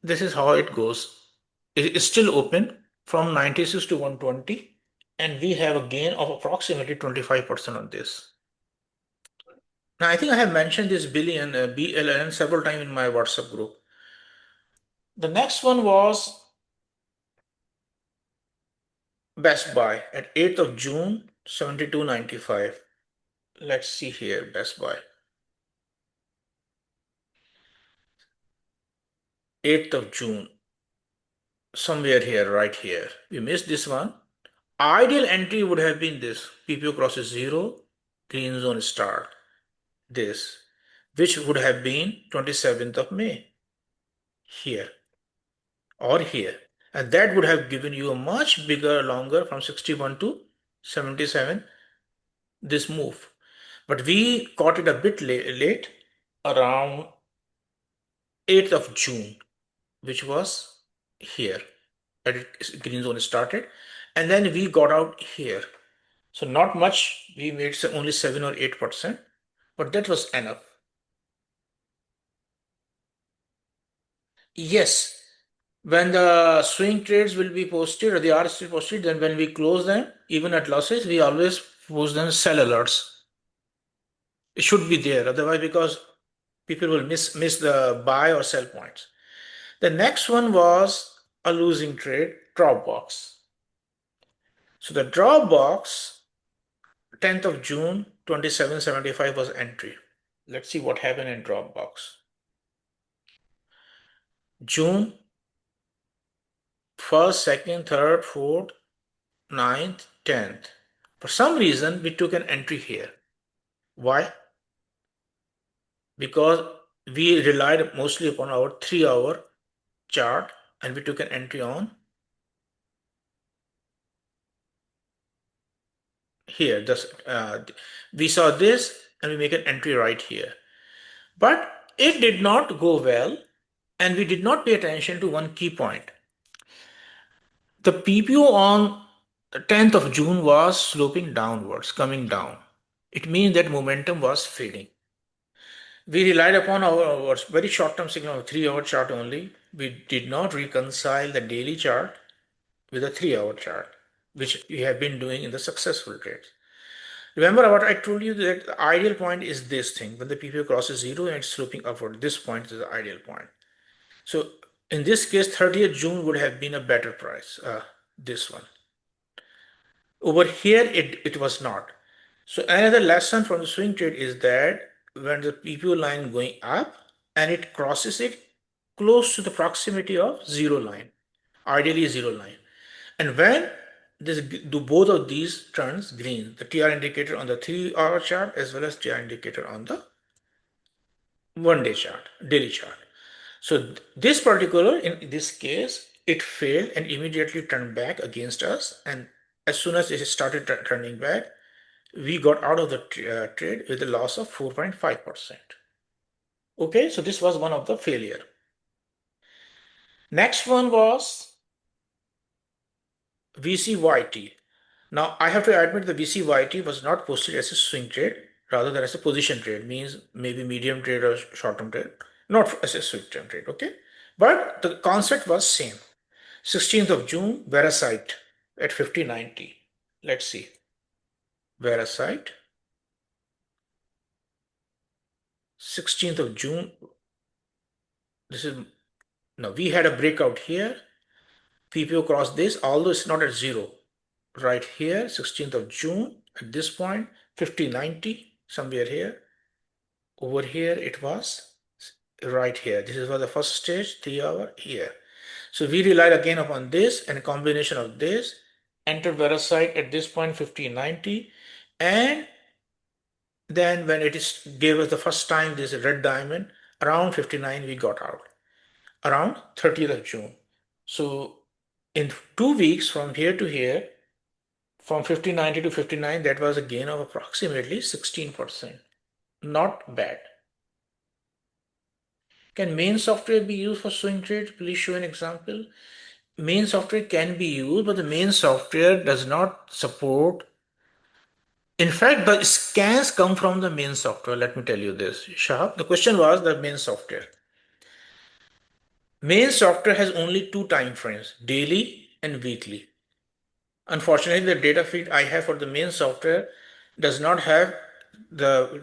this is how it goes. It is still open from 96 to 120, and we have a gain of approximately 25% on this. Now, I think I have mentioned this billion BLN several times in my WhatsApp group. The next one was Best Buy at 8th of June, 72.95. Let's see here, Best Buy. 8th of June, somewhere here, right here. We missed this one. Ideal entry would have been this. PPO crosses 0, green zone start. This, which would have been 27th of May. Here or here. And that would have given you a much bigger, longer from 61 to 77, this move. But we caught it a bit late, around 8th of June, which was here. Green zone started, and then we got out here. So not much, we made only 7 or 8%, but that was enough. Yes, when the swing trades will be posted or they are still posted, then when we close them, even at losses, we always post them sell alerts. It should be there, otherwise, because people will miss the buy or sell points. The next one was a losing trade, Dropbox. So the Dropbox, 10th of June, 27.75 was entry. Let's see what happened in Dropbox. June 1st, 2nd, 3rd, 4th, 9th, 10th. For some reason, we took an entry here. Why? Because we relied mostly upon our 3-hour chart and we took an entry on here. We saw this and we make an entry right here. But it did not go well and we did not pay attention to one key point. The PPO on the 10th of June was sloping downwards, coming down. It means that momentum was fading. We relied upon our very short-term signal of 3-hour chart only. We did not reconcile the daily chart with a 3-hour chart, which we have been doing in the successful trades. Remember what I told you, that the ideal point is this thing. When the PPO crosses 0 and it's sloping upward, this point is the ideal point. So in this case, 30th June would have been a better price, this one. Over here, it was not. So another lesson from the swing trade is that when the PPO line going up and it crosses it close to the proximity of 0 line, ideally 0 line. And when this do both of these turns green, the TR indicator on the 3-hour chart as well as TR indicator on the 1-day chart, daily chart. So this particular, in this case, it failed and immediately turned back against us. And as soon as it started turning back, we got out of the trade with a loss of 4.5%. Okay, so this was one of the failure. Next one was VCYT. Now I have to admit the VCYT was not posted as a swing trade rather than as a position trade, means maybe medium trade or short-term trade, not as a swing trade, okay? But the concept was same. 16th of June, Verasite at 50.90. Let's see. Verasite. 16th of June. This is, now we had a breakout here. PPO crossed this, although it's not at 0. Right here, 16th of June, at this point, 50.90, somewhere here. Over here, it was right here. This is for the first stage, 3-hour here. So we relied again upon this and a combination of this, entered Verasite at this point, 50.90, and then when it gave us the first time this red diamond, around 59, we got out, around 30th of June. So in 2 weeks from here to here, from 50.90 to 59, that was a gain of approximately 16%. Not bad. Can main software be used for swing trades? Please show an example. Main software can be used, but the main software does not support. In fact, the scans come from the main software. Let me tell you this, Shahab. The question was the main software. Main software has only 2 time frames, daily and weekly. Unfortunately, the data feed I have for the main software does not have the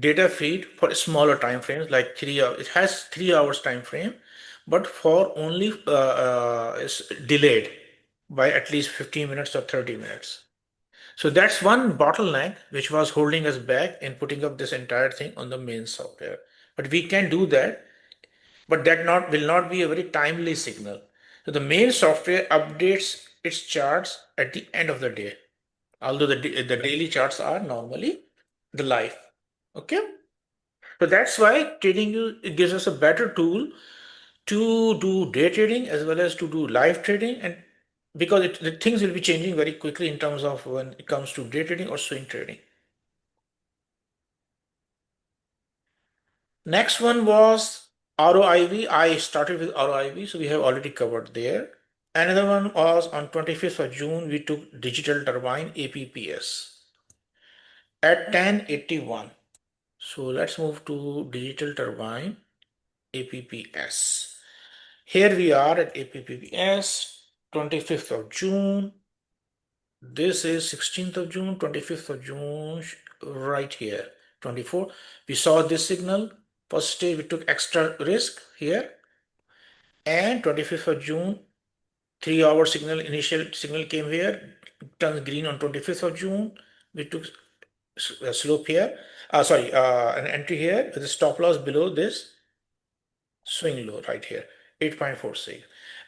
data feed for smaller time frames like 3 hours. It has 3 hours time frame, but for only it's delayed. by at least 15 minutes or 30 minutes. So that's one bottleneck which was holding us back in putting up this entire thing on the main software. But we can do that, but that will not be a very timely signal. So the main software updates its charts at the end of the day, although the daily charts are normally the live. Okay, so that's why it gives us a better tool to do day trading as well as to do live trading, and because the things will be changing very quickly in terms of when it comes to day trading or swing trading. Next one was ROIV. I started with ROIV, so we have already covered there. Another one was on 25th of June, we took Digital Turbine APPS at 1081. So let's move to Digital Turbine APPS. Here we are at APPS, 25th of June. This is 16th of June, 25th of June, right here, 24. We saw this signal. First day we took extra risk here. And 25th of June, 3 hour signal, initial signal came here, turns green on 25th of June. We took a slope here, an entry here with a stop loss below this swing low right here, 8.46.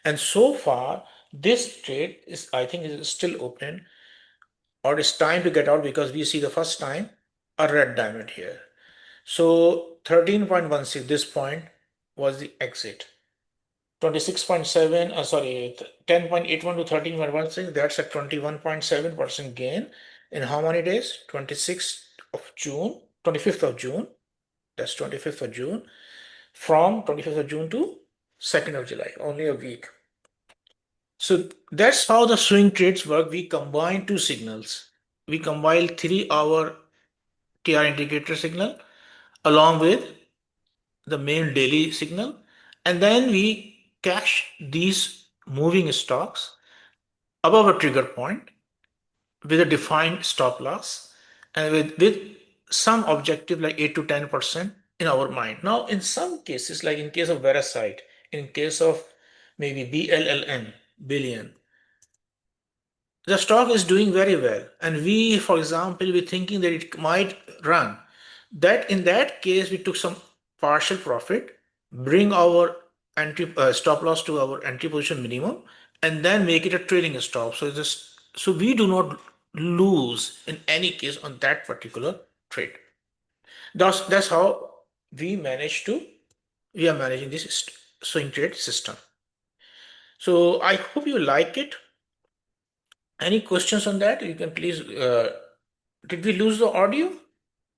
And so far, this trade is, I think, is still open, or it's time to get out because we see the first time a red diamond here. So 13.16, this point was the exit. 26.7, 10.81 to 13.16, that's a 21.7% gain in how many days? 26th of June, 25th of June, that's 25th of June, from 25th of June to 2nd of July, only a week. So that's how the swing trades work. We combine two signals. We combine 3 hour TR indicator signal along with the main daily signal, and then we cash these moving stocks above a trigger point with a defined stop loss and with some objective like 8 to 10% in our mind. Now, in some cases, like in case of Verisite, in case of maybe BLLN, billion, the stock is doing very well, and we, for example, we're thinking that it might run. That in that case, we took some partial profit, bring our entry stop loss to our entry position minimum, and then make it a trailing stop. So we do not lose in any case on that particular trade. That's how we are managing this swing trade system. So I hope you like it. Any questions on that? You can please. Did we lose the audio?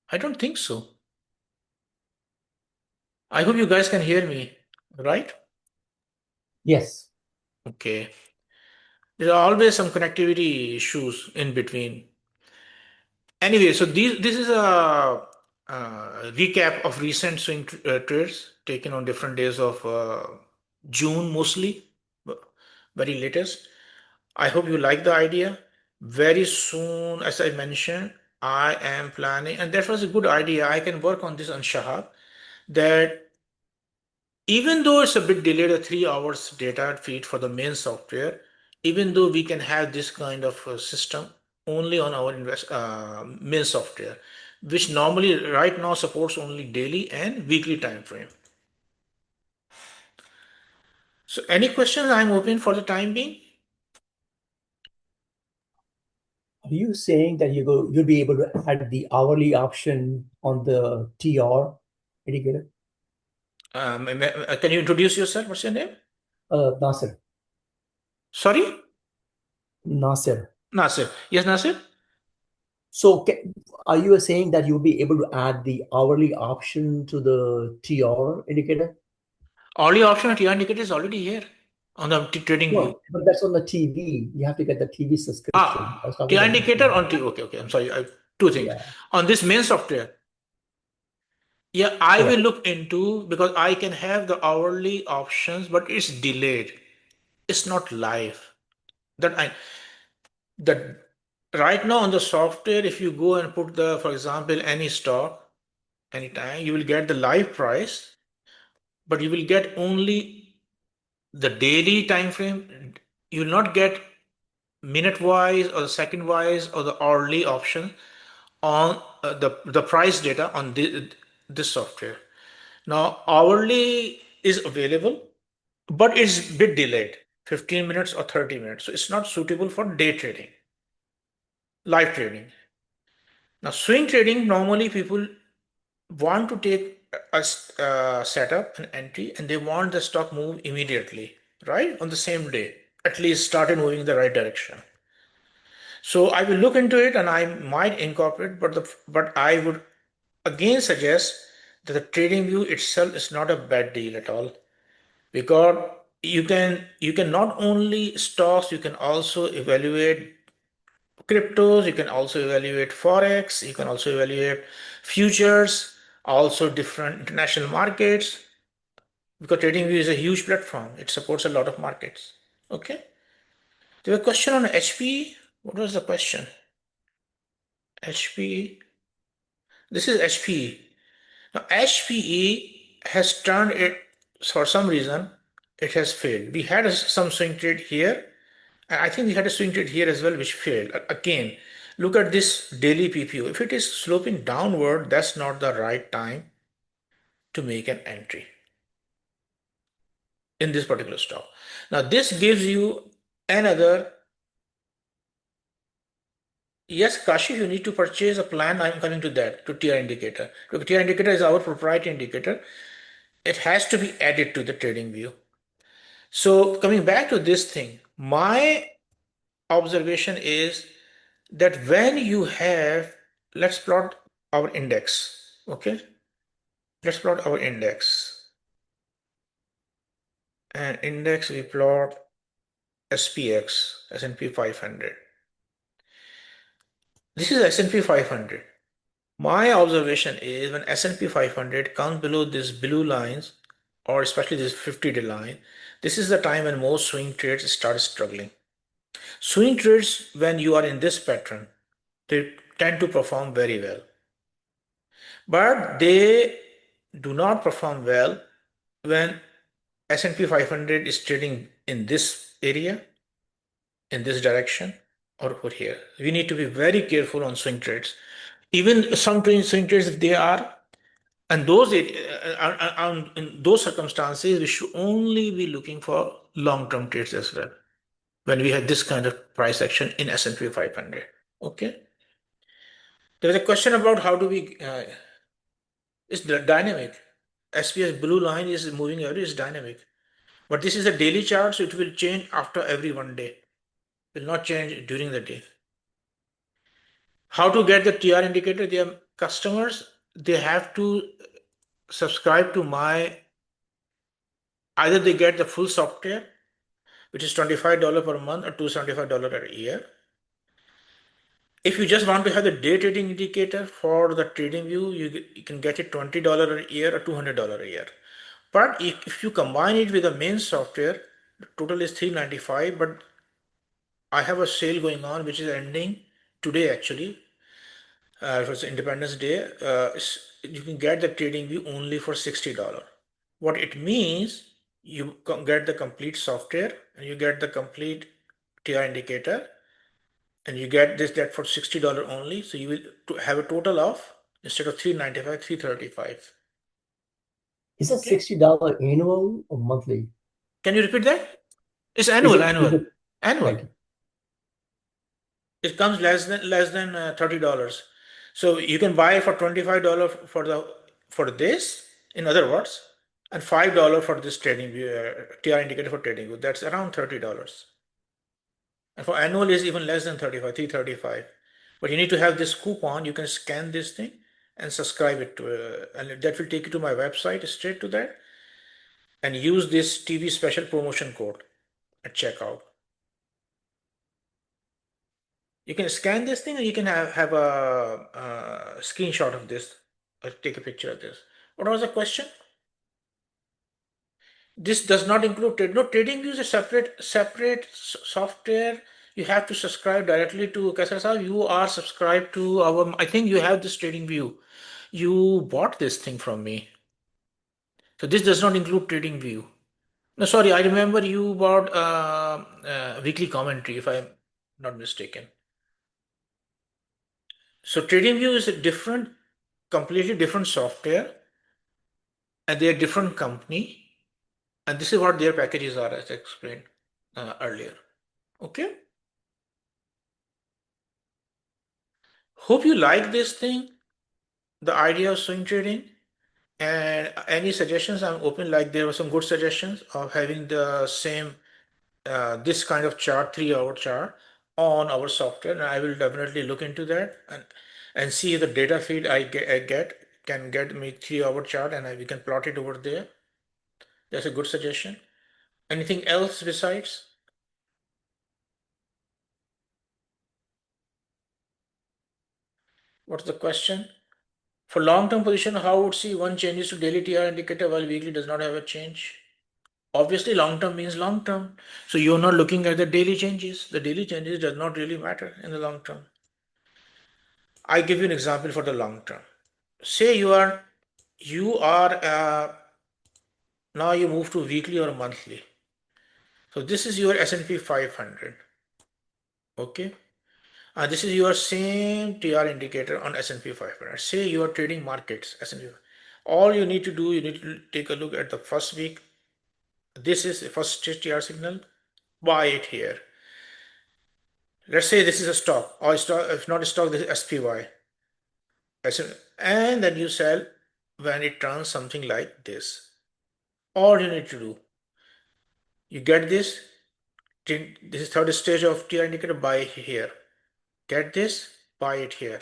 I don't think so. I hope you guys can hear me, right? Yes. Okay. There are always some connectivity issues in between. Anyway, so this is a recap of recent swing trades taken on different days of June, mostly, very latest. I hope you like the idea. Very soon, as I mentioned, I am planning, and that was a good idea. I can work on this on Shahab, that even though it's a bit delayed, a 3 hours data feed for the main software, even though we can have this kind of system only on our main software, which normally right now supports only daily and weekly time frame. So any questions? I'm open for the time being. Are you saying that you'll be able to add the hourly option on the TR indicator? Can you introduce yourself? What's your name? Nasir. Sorry? Nasir. Nasir. Yes, Nasir? So are you saying that you'll be able to add the hourly option to the TR indicator? Hourly option at TR indicator is already here on the trading view. No, but that's on the TV. You have to get the TV subscription. I was talking TR about indicator on TV. Okay. I'm sorry. Two things. Yeah. On this main software, yeah, I Correct. will look into, because I can have the hourly options, but it's delayed. It's not live. That right now on the software, if you go and put for example, any stock, anytime, you will get the live price, but you will get only the daily time frame. You will not get minute wise or the second wise or the hourly option on the price data on this software. Now, hourly is available, but it's a bit delayed, 15 minutes or 30 minutes. So it's not suitable for day trading, live trading. Now, swing trading, normally people want to take a setup, an entry, and they want the stock move immediately, right? On the same day, at least started moving in the right direction. So I will look into it and I might incorporate, but I would again suggest that the trading view itself is not a bad deal at all, because you can not only stocks, you can also evaluate cryptos, you can also evaluate forex, you can also evaluate futures, also different international markets, because TradingView is a huge platform. It supports a lot of markets. Okay. There was a question on HPE. What was the question? HPE. This is HPE. Now HPE has turned it, for some reason, it has failed. We had some swing trade here, and I think we had a swing trade here as well, which failed. Again, look at this daily PPO. If it is sloping downward, that's not the right time to make an entry in this particular stock. Now, this gives you another. Yes, Kashi, you need to purchase a plan. I'm coming to that, to TR indicator. Look, TR indicator is our proprietary indicator. It has to be added to the trading view. So coming back to this thing, my observation is that when you have, let's plot our index, okay? Let's plot our index. And index we plot SPX, S&P 500. This is S&P 500. My observation is when S&P 500 comes below these blue lines, or especially this 50-day line, this is the time when most swing trades start struggling. Swing trades, when you are in this pattern, they tend to perform very well. But they do not perform well when S&P 500 is trading in this area, in this direction, or over here. We need to be very careful on swing trades. Even some swing trades, if they are, and those in those circumstances, we should only be looking for long-term trades as well when we have this kind of price action in S&P 500. Okay. There was a question about how do we. It's dynamic. SPS blue line is moving every is dynamic, but this is a daily chart, so it will change after every 1 day. It will not change during the day. How to get the TR indicator? Their customers, they have to subscribe to my, either they get the full software, which is $25 per month or $275 a year. If you just want to have the day trading indicator for the trading view, you can get it $20 a year or $200 a year. But if you combine it with the main software, the total is $395. But I have a sale going on which is ending today actually. It was Independence Day. You can get the trading view only for $60. What it means, you get the complete software and you get the complete TR indicator, and you get that for $60 only. So you will have a total of, instead of $395, $335. Is that $60 annual or monthly? Can you repeat that? It's Is annual, it, annual, annual. thank you. It comes less than $30. So you can buy for $25 for this, in other words, and $5 for this trading view, TR indicator for trading view. That's around $30. And for annual is even less than 35, 335. But you need to have this coupon. You can scan this thing and subscribe it to, and that will take you to my website straight to that, and use this TV special promotion code at checkout. You can scan this thing and you can have a screenshot of this or take a picture of this. What was the question? This does not include trade. No, trading views a separate software. You have to subscribe directly to Kaisar Saab. You are subscribed to our. I think you have this trading view. You bought this thing from me. So this does not include trading view. No, sorry, I remember you bought weekly commentary. If I not mistaken. So TradingView is a different, completely different software, and they are different company, and this is what their packages are, as I explained earlier. Okay. Hope you like this thing, the idea of swing trading. And any suggestions, I'm open. Like there were some good suggestions of having the same this kind of chart, 3-hour chart on our software, and I will definitely look into that and see if the data feed I get can get me 3-hour chart, and we can plot it over there. That's a good suggestion. Anything else besides? What's the question? For long-term position, how would see one changes to daily TR indicator while weekly does not have a change? Obviously, long-term means long-term. So you're not looking at the daily changes. The daily changes does not really matter in the long term. I give you an example for the long term. Say you are now you move to weekly or monthly. So this is your S&P 500. Okay. This is your same TR indicator on S&P 500. Say you are trading markets, S&P. All you need to do, you need to take a look at the first week. This is the first TR signal. Buy it here. Let's say this is a stock, or stock, if not a stock, this is SPY. And then you sell when it turns something like this. All you need to do, you get this. This is third stage of TR indicator, buy here. Get this, buy it here.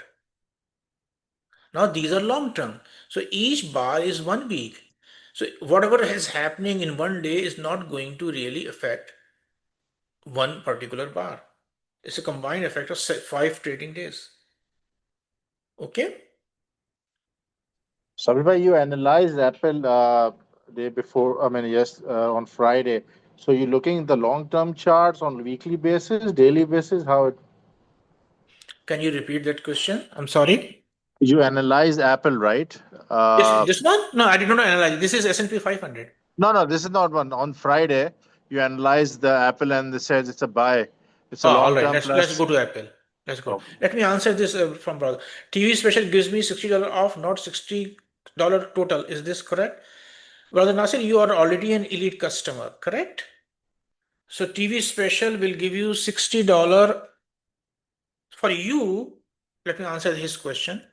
Now these are long term. So each bar is 1 week. So whatever is happening in one day is not going to really affect one particular bar. It's a combined effect of 5 trading days. Okay. Sabir, you analyzed Apple day before, I mean, yes, on Friday. So you're looking at the long-term charts on weekly basis, daily basis, how it, Can you repeat that question? I'm sorry. you analyze Apple, right? This one? No, I did not analyze. This is S&P 500. No, this is not one. On Friday, you analyze the Apple and it says it's a buy. It's a Oh, all right. long-term Let's plus. go to Apple. Let's go. Okay. Let me answer this from brother. TV special gives me $60 off, not $60 total. Is this correct? Brother Nasir, you are already an elite customer, correct? So TV special will give you $60 for you. Let me answer his question.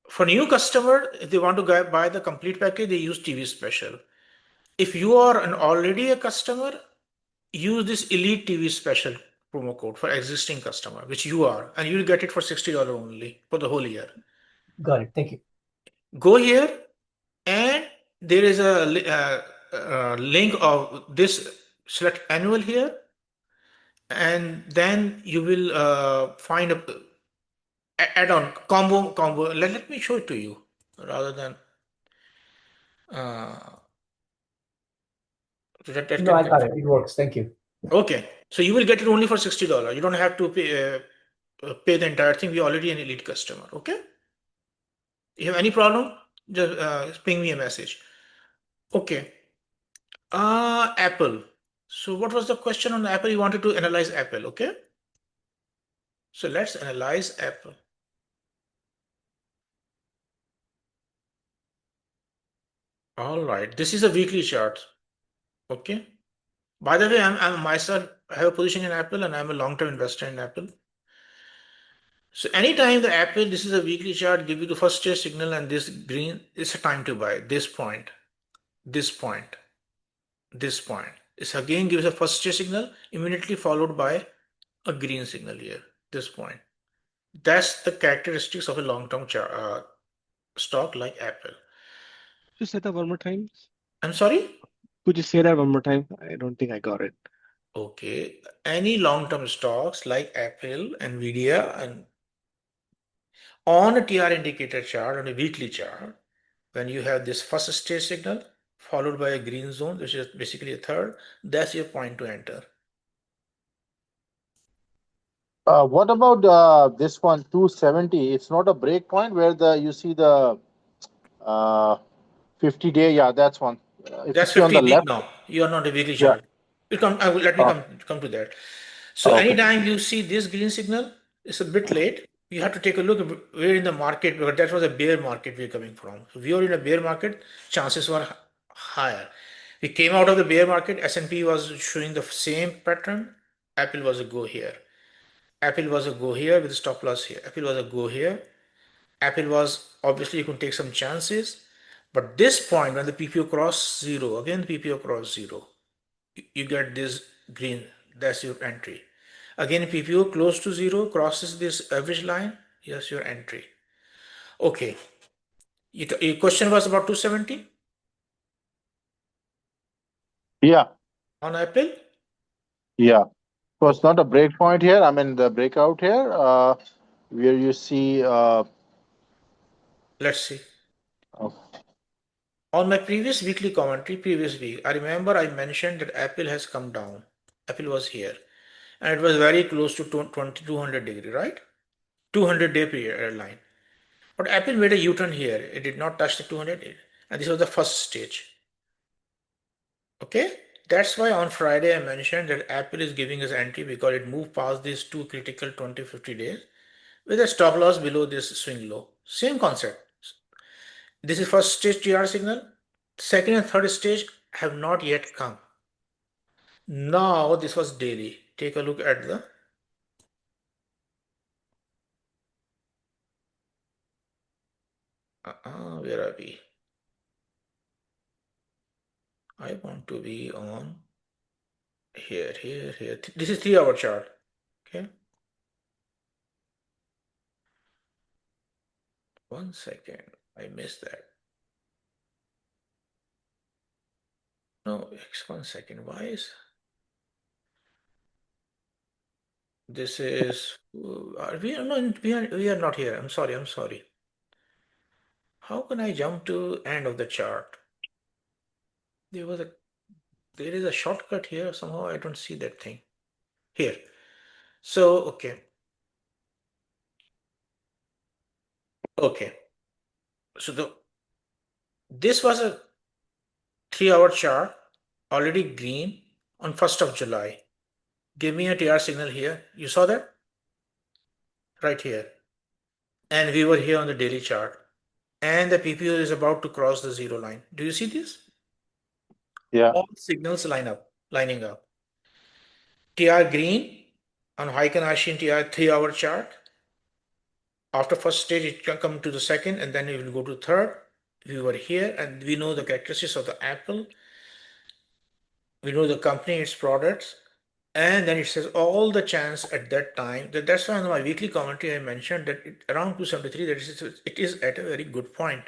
For new customer, if they want to buy the complete package, they use TV special. If you are already a customer, use this elite TV special promo code for existing customer, which you are, and you'll get it for $60 only for the whole year. Got it. Thank you. Go here, and there is a link of this. Select annual here, and then you will find a add-on combo. Let me show it to you rather than No, I got it. It works. Thank you. Okay, so you will get it only for $60. You don't have to pay the entire thing. We're already an elite customer. Okay. You have any problem? Just ping me a message. Okay. Apple. So what was the question on Apple? You wanted to analyze Apple, okay? So let's analyze Apple. All right. This is a weekly chart. Okay. By the way, I'm myself I have a position in Apple, and I'm a long-term investor in Apple. So anytime the Apple, this is a weekly chart, give you the first stage signal, and this green is a time to buy. This point, this point, this point. This again gives a first stage signal, immediately followed by a green signal here, this point. That's the characteristics of a long-term stock like Apple. Could you say that one more time? I'm sorry? Could you say that one more time? I don't think I got it. Okay. Any long-term stocks like Apple, Nvidia, and on a TR indicator chart, on a weekly chart, when you have this first stage signal followed by a green zone, which is basically a third, that's your point to enter. What about this one, 270? It's not a break point where you see the 50-day. Yeah, that's one. If That's you see on 50 the week left, now. You are not a weekly yeah, chart. Let me Oh, come to that. So okay. anytime you see this green signal, it's a bit late. You have to take a look at where in the market, because that was a bear market we're coming from. So we are in a bear market, chances were higher. We came out of the bear market, S&P was showing the same pattern. Apple was a go here. Apple was a go here with stop loss here. Apple was a go here. Apple was, obviously you can take some chances, but this point when the PPO crossed zero, again the PPO crossed zero, you get this green, that's your entry. Again, PPO close to zero crosses this average line, yes, your entry. Okay, your question was about 270 Yeah, on Apple. yeah. So it's Okay, not a break point here. I mean, the breakout here, where you see, let's see. uh, On my previous weekly commentary, previous week, I remember I mentioned that Apple has come down. Apple was here, and it was very close to 200 degree, right? 200-day period line. But Apple made a U-turn here. It did not touch the 200, and this was the first stage. Okay, that's why on Friday I mentioned that Apple is giving us entry because it moved past these two critical 20-50 days with a stop loss below this swing low. Same concept. This is first stage TR signal. Second and third stage have not yet come. Now this was daily. Take a look at the where are we? I want to be on here, here, here. This is 3-hour chart. Okay. 1 second. I missed that. No, 1 second. Why is this is we are not we are not here. I'm sorry. I'm sorry. How can I jump to end of the chart? There was a there is a shortcut here. Somehow I don't see that thing here. So okay. Okay. So this was a 3-hour chart, already green on 1st of July. Give me a TR signal here. You saw that? Right here. And we were here on the daily chart. And the PPO is about to cross the zero line. Do you see this? yeah. All signals lining up. TR green on Heiken Ashin TR 3-hour chart. After first stage, it can come to the second, and then it will go to third. We were here, and we know the characteristics of the Apple. We know the company, its products, and then it says all the chance at that time. That's why in my weekly commentary I mentioned that around 273, it is at a very good point.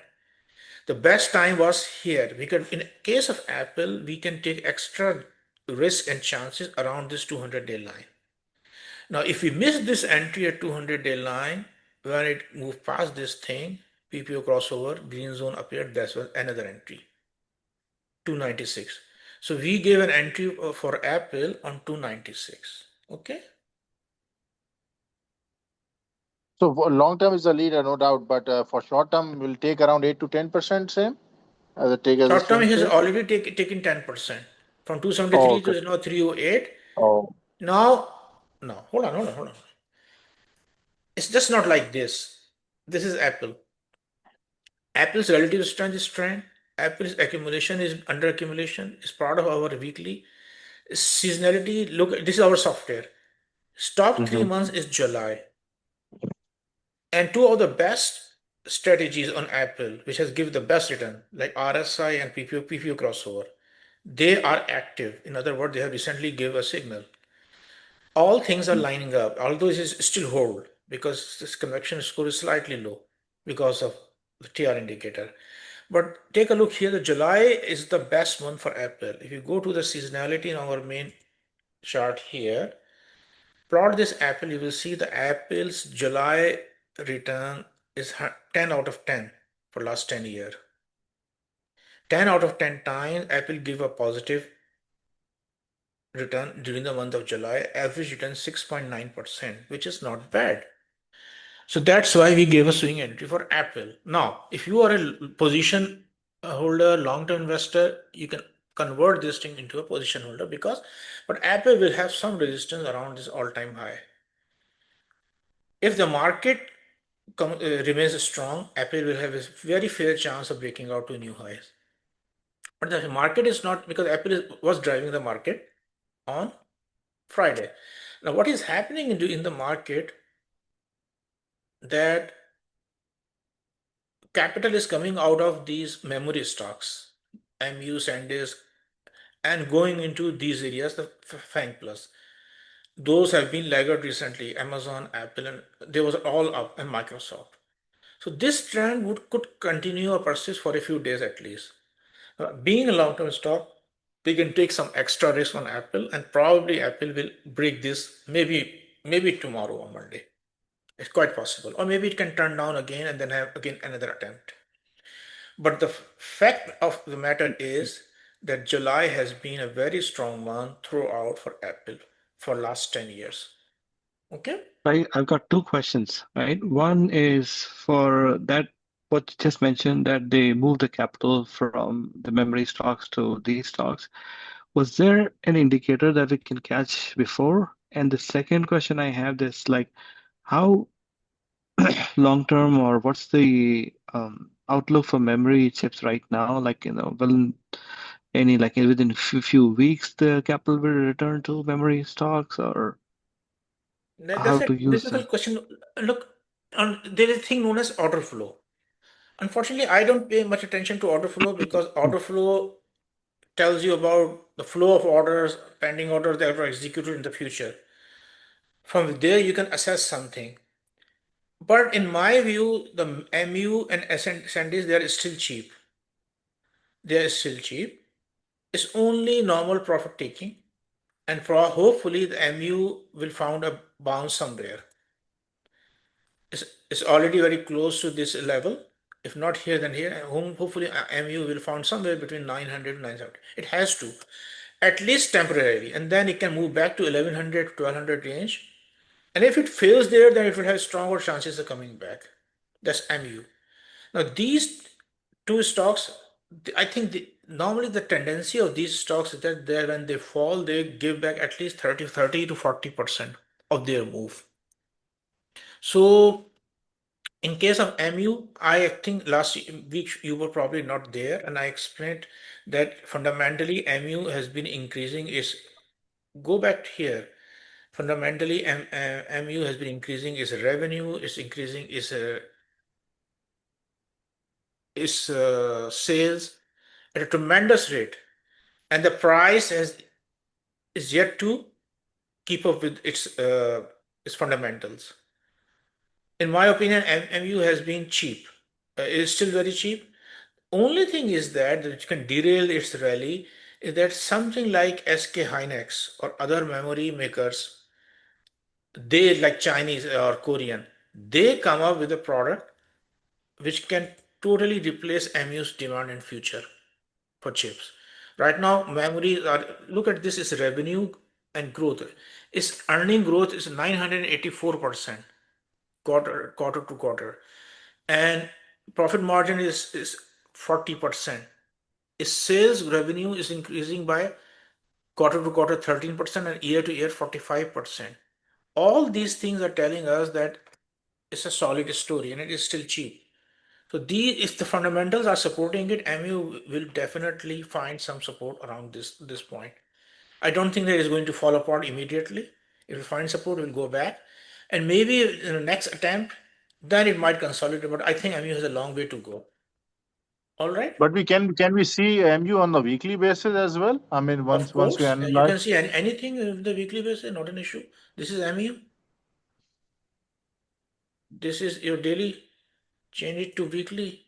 The best time was here because in case of Apple, we can take extra risk and chances around this 200-day line. Now, if we miss this entry at 200-day line, when it moved past this thing, PPO crossover, green zone appeared, that's another entry, 296. So we gave an entry for Apple on 296. Okay. So for long term is the leader, no doubt, but for short term, will take around 8 to 10%, same as a take as a Short term swing has trade. already taken 10% from Oh, 273 okay. to now 308. Oh, Now, no, hold on. It's just not like this. This is Apple. Apple's relative strength is strength. Apple's accumulation is under accumulation. Is part of our weekly seasonality. Look, this is our software. Top 3 months is July, and two of the best strategies on Apple, which has given the best return, like RSI and PPO crossover, they are active. In other words, they have recently give a signal. All things are lining up, although it is still hold because this convection score is slightly low because of the TR indicator. But take a look here. The July is the best month for Apple. If you go to the seasonality in our main chart here, plot this Apple, you will see the Apple's July return is 10 out of 10 for last 10 years. 10 out of 10 times Apple give a positive return during the month of July, average return 6.9%, which is not bad. So that's why we gave a swing entry for Apple. Now, if you are a position holder, long-term investor, you can convert this thing into a position holder but Apple will have some resistance around this all-time high. If the market remains strong, Apple will have a very fair chance of breaking out to new highs. But the market is not, because was driving the market on Friday. Now, what is happening in the market, that capital is coming out of these memory stocks, MU, SanDisk, and going into these areas, the FANG Plus. Those have been laggard recently, Amazon, Apple, and they was all up, and Microsoft. So this trend could continue or persist for a few days at least. Being a long-term stock, we can take some extra risk on Apple, and probably Apple will break this maybe tomorrow or Monday. It's quite possible. Or maybe it can turn down again and then have again another attempt. But the fact of the matter is that July has been a very strong month throughout for Apple for last 10 years. Okay? I've got two questions, right? One is for that, what you just mentioned, that they moved the capital from the memory stocks to these stocks. Was there an indicator that we can catch before? And the second question I have is like, how long term, or what's the outlook for memory chips right now? Like, will any, like, within a few weeks the capital will return to memory stocks, or how That's to a use them? difficult question. Look, there is a thing known as order flow. Unfortunately, I don't pay much attention to order flow because order flow tells you about the flow of orders, pending orders that are executed in the future. From there, you can assess something. But in my view, the MU and SanDisk, they are still cheap. They are still cheap. It's only normal profit taking, and hopefully the MU will found a bounce somewhere. It's already very close to this level. If not here, then here. And hopefully MU will found somewhere between 900 to 970. It has to, at least temporarily, and then it can move back to 1100 to 1200 range. And if it fails there, then it will have stronger chances of coming back. That's MU. Now these two stocks, I think normally the tendency of these stocks is that when they fall, they give back at least 30 to 40% of their move. So in case of MU, I think last week you were probably not there, and I explained that fundamentally MU has been increasing. Go back here. Fundamentally, MU has been increasing its revenue, it's increasing its sales at a tremendous rate, and the price is yet to keep up with its fundamentals. In my opinion, MU has been cheap. It is still very cheap. Only thing is that can derail its rally is that something like SK Hynix or other memory makers, they like Chinese or Korean, they come up with a product which can totally replace MU's demand in future for chips. Right now, memories are, look at this, is revenue and growth. Its earning growth is 984% quarter to quarter, and profit margin is 40%. Its sales revenue is increasing by quarter to quarter 13% and year to year 45%. All these things are telling us that it's a solid story and it is still cheap. So if the fundamentals are supporting it, MU will definitely find some support around this point. I don't think that it's going to fall apart immediately. If it finds support, it will go back, and maybe in the next attempt, then it might consolidate. But I think MU has a long way to go. All right. But can we see MU on the weekly basis as well? I mean, Of once we course, you analyze. can see anything in the weekly basis, not an issue. This is MU. This is your daily. Change it to weekly.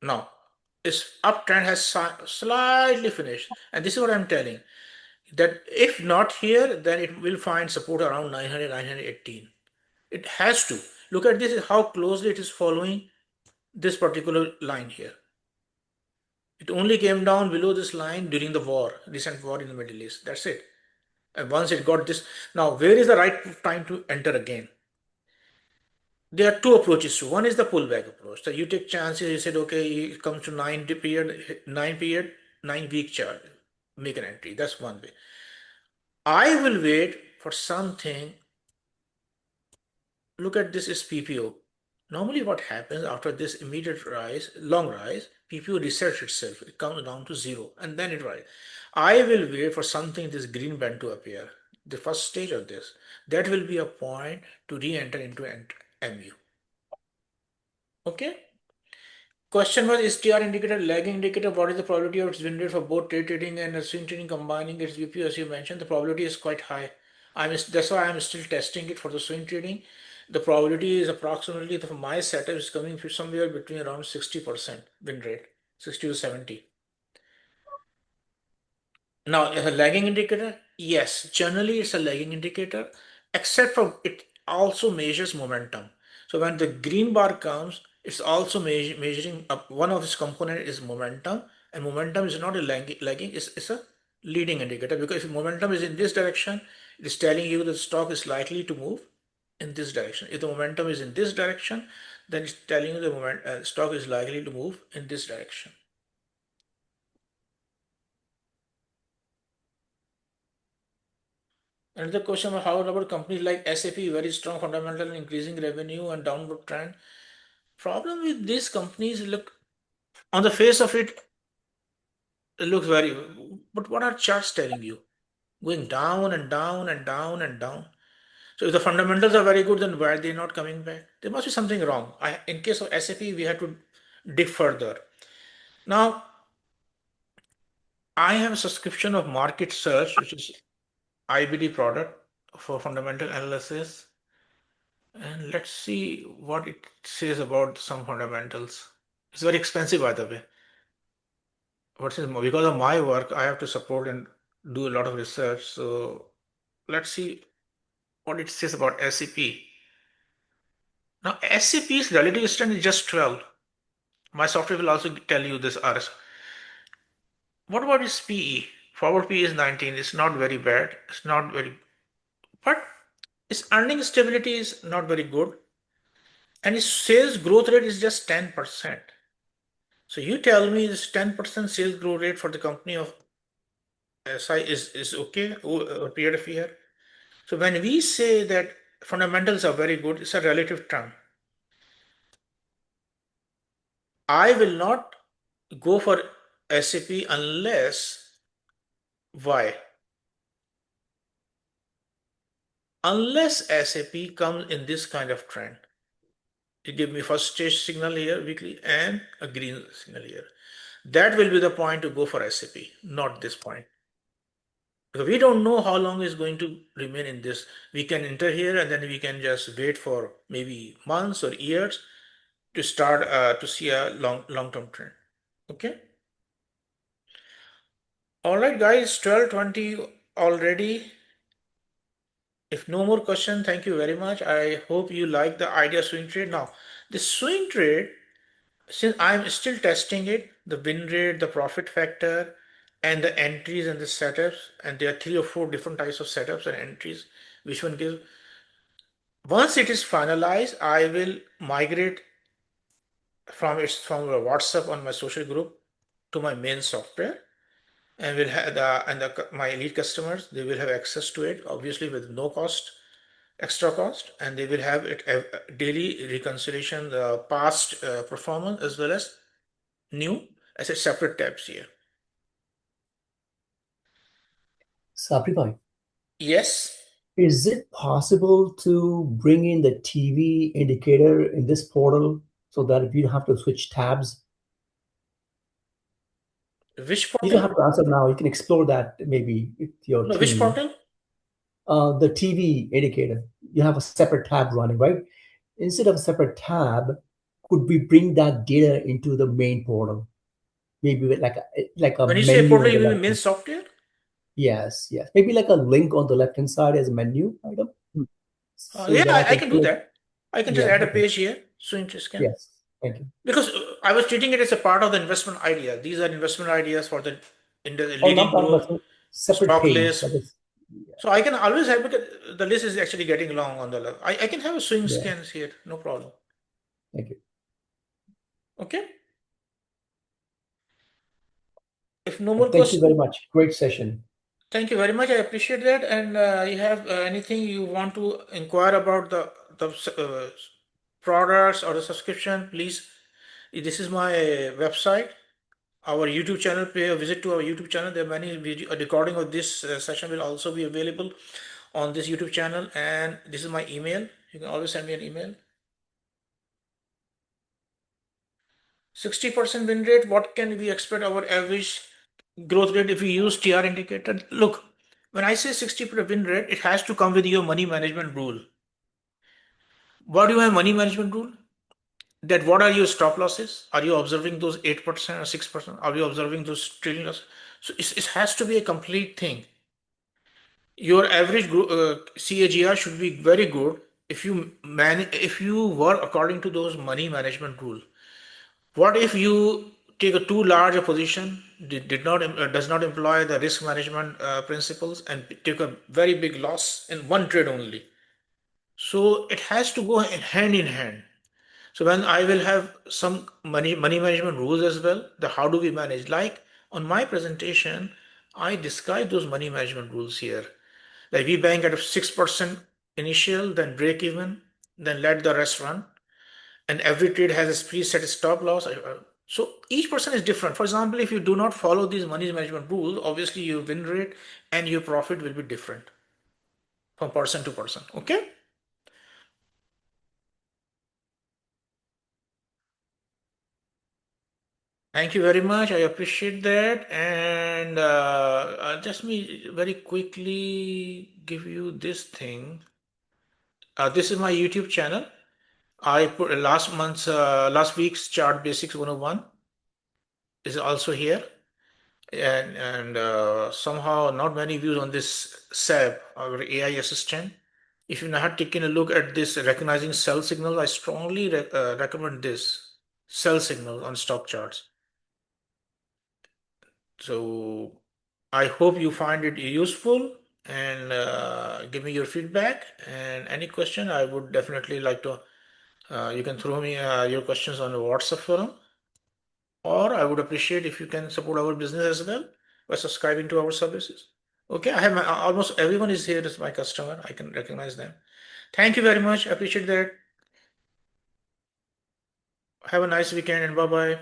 Now, its uptrend has slightly finished, and this is what I'm telling. That if not here, then it will find support around 900, 918. It has to. Look at this, how closely it is following this particular line here. It only came down below this line during the recent war in the Middle East. That's it. And once it got this, now where is the right time to enter again? there are two approaches to. One is the pullback approach. So you take chances. You said, okay, it comes to 9 week chart, make an entry. That's one way. I will wait for something. Look at this is PPO. Normally, what happens after this immediate rise, long rise, PPO resets itself. It comes down to zero, and then it rises. I will wait for something this green band to appear. The first stage of this. That will be a point to re-enter into MU. Okay. Question was, is TR indicator lagging indicator? What is the probability of its win rate for both trade trading and swing trading combining its VPO? As you mentioned, the probability is quite high. That's why I'm still testing it for the swing trading. The probability is approximately, for my setup is coming to somewhere between around 60% win rate, 60 to 70. Now, as a lagging indicator, yes, generally it's a lagging indicator, except for it also measures momentum. So when the green bar comes, it's also measuring up. One of its component is momentum, and momentum is not a lagging, it's a leading indicator, because if momentum is in this direction, it is telling you the stock is likely to move in this direction. If the momentum is in this direction, then it's telling you the stock is likely to move in this direction. Another question was, how about companies like SAP, very strong fundamental, increasing revenue and downward trend? Problem with these companies, look, on the face of it, it looks very, but what are charts telling you? Going down and down and down and down. So if the fundamentals are very good, then why are they not coming back? There must be something wrong. In case of SAP, we have to dig further. Now, I have a subscription of Market Search, which is IBD product for fundamental analysis. And let's see what it says about some fundamentals. It's very expensive, by the way. Because of my work, I have to support and do a lot of research. So let's see what it says about SCP. Now, SCP's relative strength is just 12. My software will also tell you this RS. What about its PE? Forward PE is 19. It's not very bad. It's not very, but its earning stability is not very good. And its sales growth rate is just 10%. So you tell me this 10% sales growth rate for the company of SI is okay over a period of year. So when we say that fundamentals are very good, it's a relative term. I will not go for SAP unless, why? Unless SAP comes in this kind of trend. It gives me first stage signal here weekly and a green signal here. That will be the point to go for SAP, not this point. Because we don't know how long it's going to remain in this. We can enter here and then we can just wait for maybe months or years to start to see a long-term trend. Okay. All right, guys, 12:20 already. If no more question, thank you very much. I hope you like the idea swing trade. Now, the swing trade, since I'm still testing it, the win rate, the profit factor, and the entries and the setups, and there are 3 or 4 different types of setups and entries, which one gives. Once it is finalized, I will migrate from WhatsApp on my social group to my main software, and will have my elite customers, they will have access to it, obviously with no cost, extra cost, and they will have it daily reconciliation, the past performance as well as new as a separate tabs here. Sabri bhai, Yes. is it possible to bring in the TV indicator in this portal so that if you don't have to switch tabs? Which You don't have portal? to answer now. You can explore that maybe with your No, which team. portal? The TV indicator. You have a separate tab running, right? Instead of a separate tab, could we bring that data into the main portal? Maybe with like a When you say menu portal, on the you mean left. main software? Yes, yes. Maybe like a link on the left-hand side as a menu item. So Yeah, that I I can can do click. that. I can just Yeah, add a okay. page here. So interesting. Yes, thank you. Because I was treating it as a part of the investment idea. These are investment ideas for the Oh, leading not talking growth, about separate stock page. list. So I can always have, because the list is actually getting long on the left. I can have a swing Yeah. scans here, no problem. Thank you. Okay. If no more Thank you very questions, much. Great session. thank you very much. I appreciate that. And you have anything you want to inquire about the products or the subscription, please. This is my website, our YouTube channel. Pay a visit to our YouTube channel. There are many video a recording of this session will also be available on this YouTube channel. And this is my email. You can always send me an email. 60% win rate. What can we expect our average growth rate if we use TR indicator? Look, when I say 60% win rate, it has to come with your money management rule. What do you have money management rule? That what are your stop losses? Are you observing those 8% or 6%? Are you observing those trailing losses? So it has to be a complete thing. Your average CAGR should be very good if you work according to those money management rule. What if you take a too large a position, did not does not employ the risk management principles, and take a very big loss in one trade only? So it has to go hand in hand. So when I will have some money management rules as well, the how do we manage? Like on my presentation, I describe those money management rules here. Like we bank at a 6% initial, then break even, then let the rest run, and every trade has a preset stop loss. So each person is different. For example, if you do not follow these money management rules, obviously your win rate and your profit will be different from person to person. Okay. Thank you very much. I appreciate that. And just me very quickly give you this thing. This is my YouTube channel. I put last week's chart basics 101 is also here. And somehow not many views on this SAB, our AI assistant. If you've not taken a look at this recognizing sell signals, I strongly recommend this sell signal on stock charts. So I hope you find it useful, and give me your feedback. And any question, I would definitely like to. You can throw me your questions on the WhatsApp forum, or I would appreciate if you can support our business as well by subscribing to our services. Okay, I have almost everyone is here as my customer. I can recognize them. Thank you very much. I appreciate that. Have a nice weekend and bye bye.